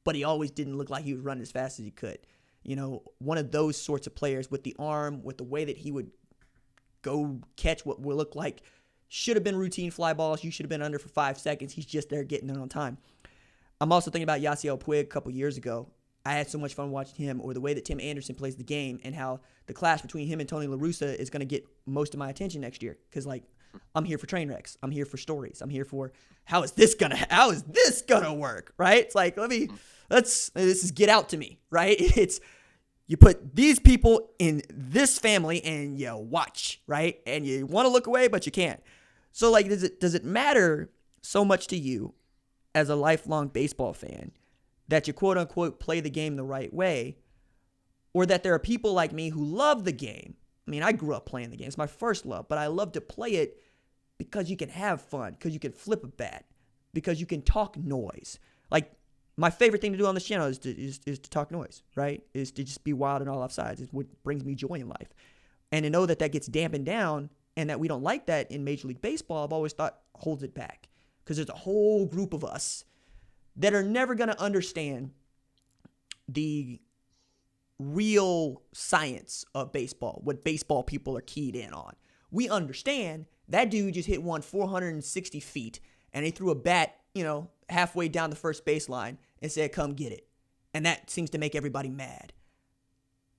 but he always didn't look like he was running as fast as he could. One of those sorts of players with the arm, with the way that he would go catch what would look like should have been routine fly balls. You should have been under for 5 seconds. He's just there getting it on time. I'm also thinking about Yasiel Puig a couple years ago. I had so much fun watching him, or the way that Tim Anderson plays the game, and how the clash between him and Tony La Russa is going to get most of my attention next year. Because I'm here for train wrecks. I'm here for stories. I'm here for how is this gonna work, right? It's like this is Get Out to me, right? It's you put these people in this family and you watch, right? And you want to look away, but you can't. So does it matter so much to you as a lifelong baseball fan that you quote unquote play the game the right way, or that there are people like me who love the game? I mean, I grew up playing the game. It's my first love, but I love to play it because you can have fun, because you can flip a bat, because you can talk noise. My favorite thing to do on this channel is to talk noise, right? Is to just be wild and all offsides. It's what brings me joy in life. And to know that gets dampened down and that we don't like that in Major League Baseball, I've always thought holds it back. Because there's a whole group of us that are never going to understand the real science of baseball, what baseball people are keyed in on. We understand that dude just hit one 460 feet and he threw a bat, halfway down the first baseline and said, come get it. And that seems to make everybody mad.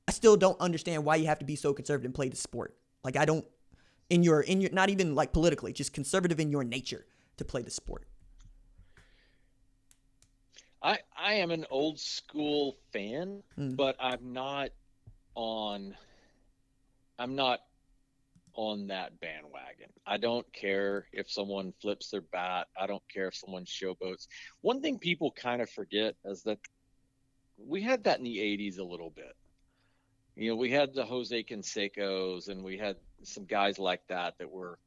I still don't understand why you have to be so conservative and play the sport. I don't, in your, not even politically, just conservative in your nature to play the sport. I am an old school fan, but I'm not on that bandwagon. I don't care if someone flips their bat. I don't care if someone showboats. One thing people kind of forget is that we had that in the 80s a little bit. We had the Jose Cansecos, and we had some guys like that were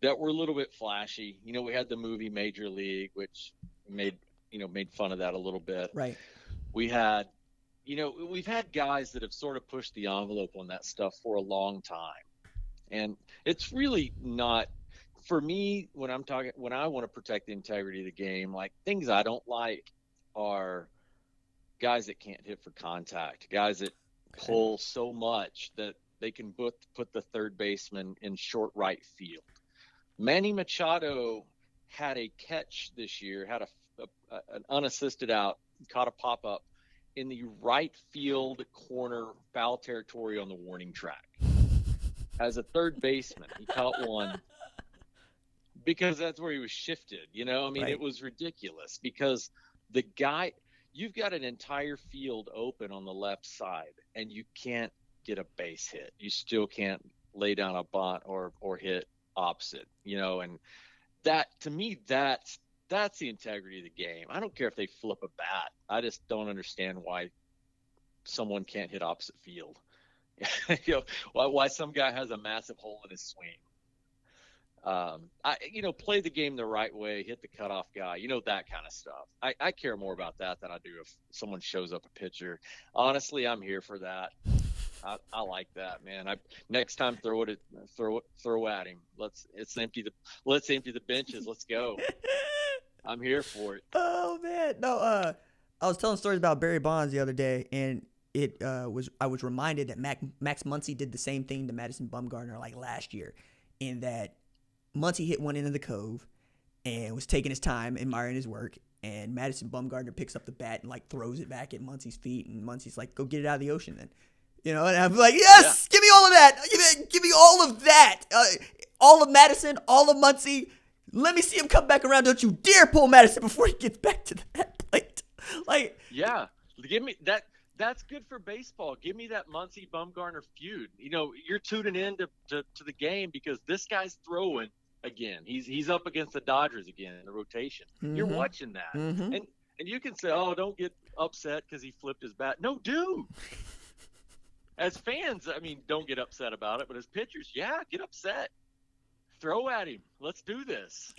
a little bit flashy. We had the movie Major League, which made fun of that a little bit. Right. We had, we've had guys that have sort of pushed the envelope on that stuff for a long time. And it's really not, for me, when I want to protect the integrity of the game, things I don't like are guys that can't hit for contact, guys that pull so much that they can put the third baseman in short right field. Manny Machado had a catch this year, had an unassisted out, caught a pop-up in the right field corner foul territory on the warning track. As a third baseman, he caught one because that's where he was shifted. You know, I mean, Right. It was ridiculous because the guy, you've got an entire field open on the left side and you can't get a base hit. You still can't lay down a bunt or hit opposite, you know, and that, to me, that's the integrity of the game. I don't care if they flip a bat. I just don't understand why someone can't hit opposite field. You know, why some guy has a massive hole in his swing. Play the game the right way, hit the cutoff guy, that kind of stuff. I care more about that than I do if someone shows up a pitcher. Honestly, I'm here for that. I like that, man. Next time throw at him. Let's empty the benches. Let's go. I'm here for it. Oh man, no. I was telling stories about Barry Bonds the other day, and I was reminded that Max Muncy did the same thing to Madison Bumgarner like last year, in that Muncy hit one into the cove and was taking his time, admiring his work, and Madison Bumgarner picks up the bat and like throws it back at Muncy's feet, and Muncy's like, "Go get it out of the ocean, then." And I'm like, "Yes, Give me all of that. Give me all of that. All of Madison, all of Muncy. Let me see him come back around. Don't you dare pull Madison before he gets back to that plate." Like, yeah, give me that. That's good for baseball. Give me that Muncy Bumgarner feud. You're tuning in to the game because this guy's throwing again. He's up against the Dodgers again in the rotation. Mm-hmm. You're watching that, and you can say, "Oh, don't get upset because he flipped his bat." No, dude. As fans, don't get upset about it, but as pitchers, yeah, get upset. Throw at him. Let's do this.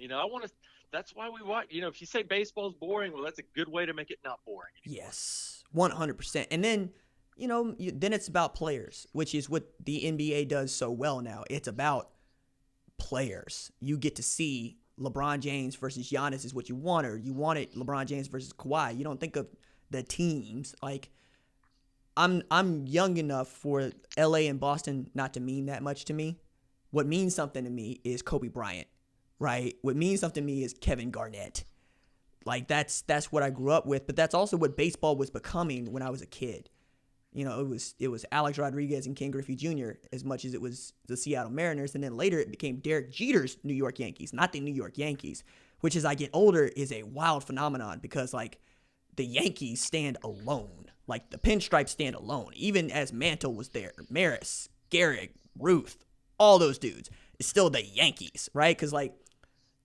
That's why we watch. If you say baseball's boring, well, that's a good way to make it not boring anymore. Yes, 100%. And then, then it's about players, which is what the NBA does so well now. It's about players. You get to see LeBron James versus Giannis is what you want, or you wanted LeBron James versus Kawhi. You don't think of the teams. Like, I'm young enough for LA and Boston not to mean that much to me. What means something to me is Kobe Bryant, right? What means something to me is Kevin Garnett. Like, that's what I grew up with, but that's also what baseball was becoming when I was a kid. It was Alex Rodriguez and Ken Griffey Jr. as much as it was the Seattle Mariners, and then later it became Derek Jeter's New York Yankees, not the New York Yankees, which as I get older is a wild phenomenon because, like, the Yankees stand alone. Like, the pinstripes stand alone. Even as Mantle was there, Maris, Gehrig, Ruth, all those dudes, it's still the Yankees, right? Because, like,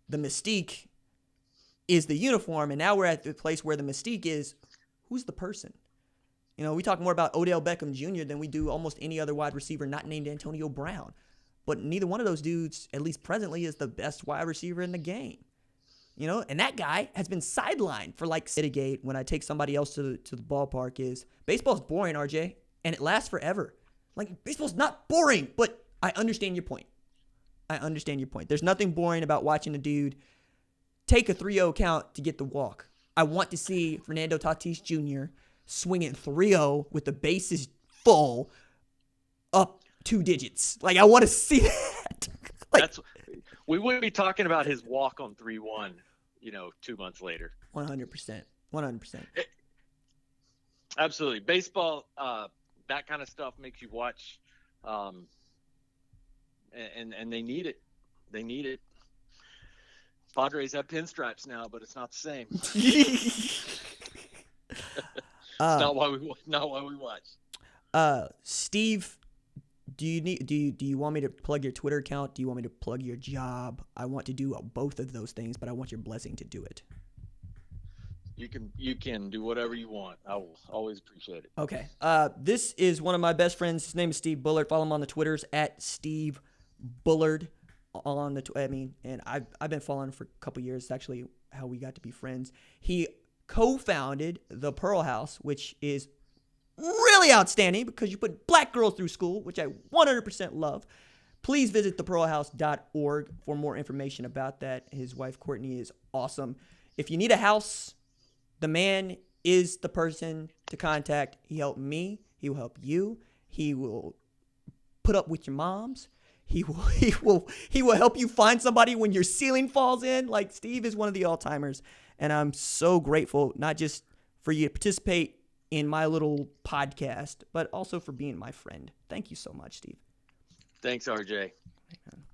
the mystique is the uniform, and now we're at the place where the mystique is who's the person. We talk more about Odell Beckham Jr. than we do almost any other wide receiver not named Antonio Brown. But neither one of those dudes, at least presently, is the best wide receiver in the game. And that guy has been sidelined for like mitigate when I take somebody else to the ballpark is baseball's boring, RJ, and it lasts forever. Like, baseball's not boring, but I understand your point. There's nothing boring about watching a dude take a 3-0 count to get the walk. I want to see Fernando Tatis Jr. swinging 3-0 with the bases full up 2 digits. Like, I want to see that. We wouldn't be talking about his walk on 3-1, 2 months later. 100%. Absolutely. Baseball, that kind of stuff makes you watch, and they need it. Padres have pinstripes now, but it's not the same. Not why we watch. Steve, do you want me to plug your Twitter account? Do you want me to plug your job? I want to do both of those things, but I want your blessing to do it. You can do whatever you want. I will always appreciate it. Okay. This is one of my best friends. His name is Steve Bullard. Follow him on the Twitters at Steve Bullard on the and I've been following him for a couple years. It's actually how we got to be friends. He co-founded the Pearl House, which is really outstanding because you put black girls through school, which I 100% love. Please visit thepearlhouse.org for more information about that. His wife, Courtney, is awesome. If you need a house, the man is the person to contact. He helped me. He will help you. He will put up with your moms. He will help you find somebody when your ceiling falls in. Like, Steve is one of the all-timers, and I'm so grateful, not just for you to participate in my little podcast, but also for being my friend. Thank you so much, Steve. Thanks, RJ. Man.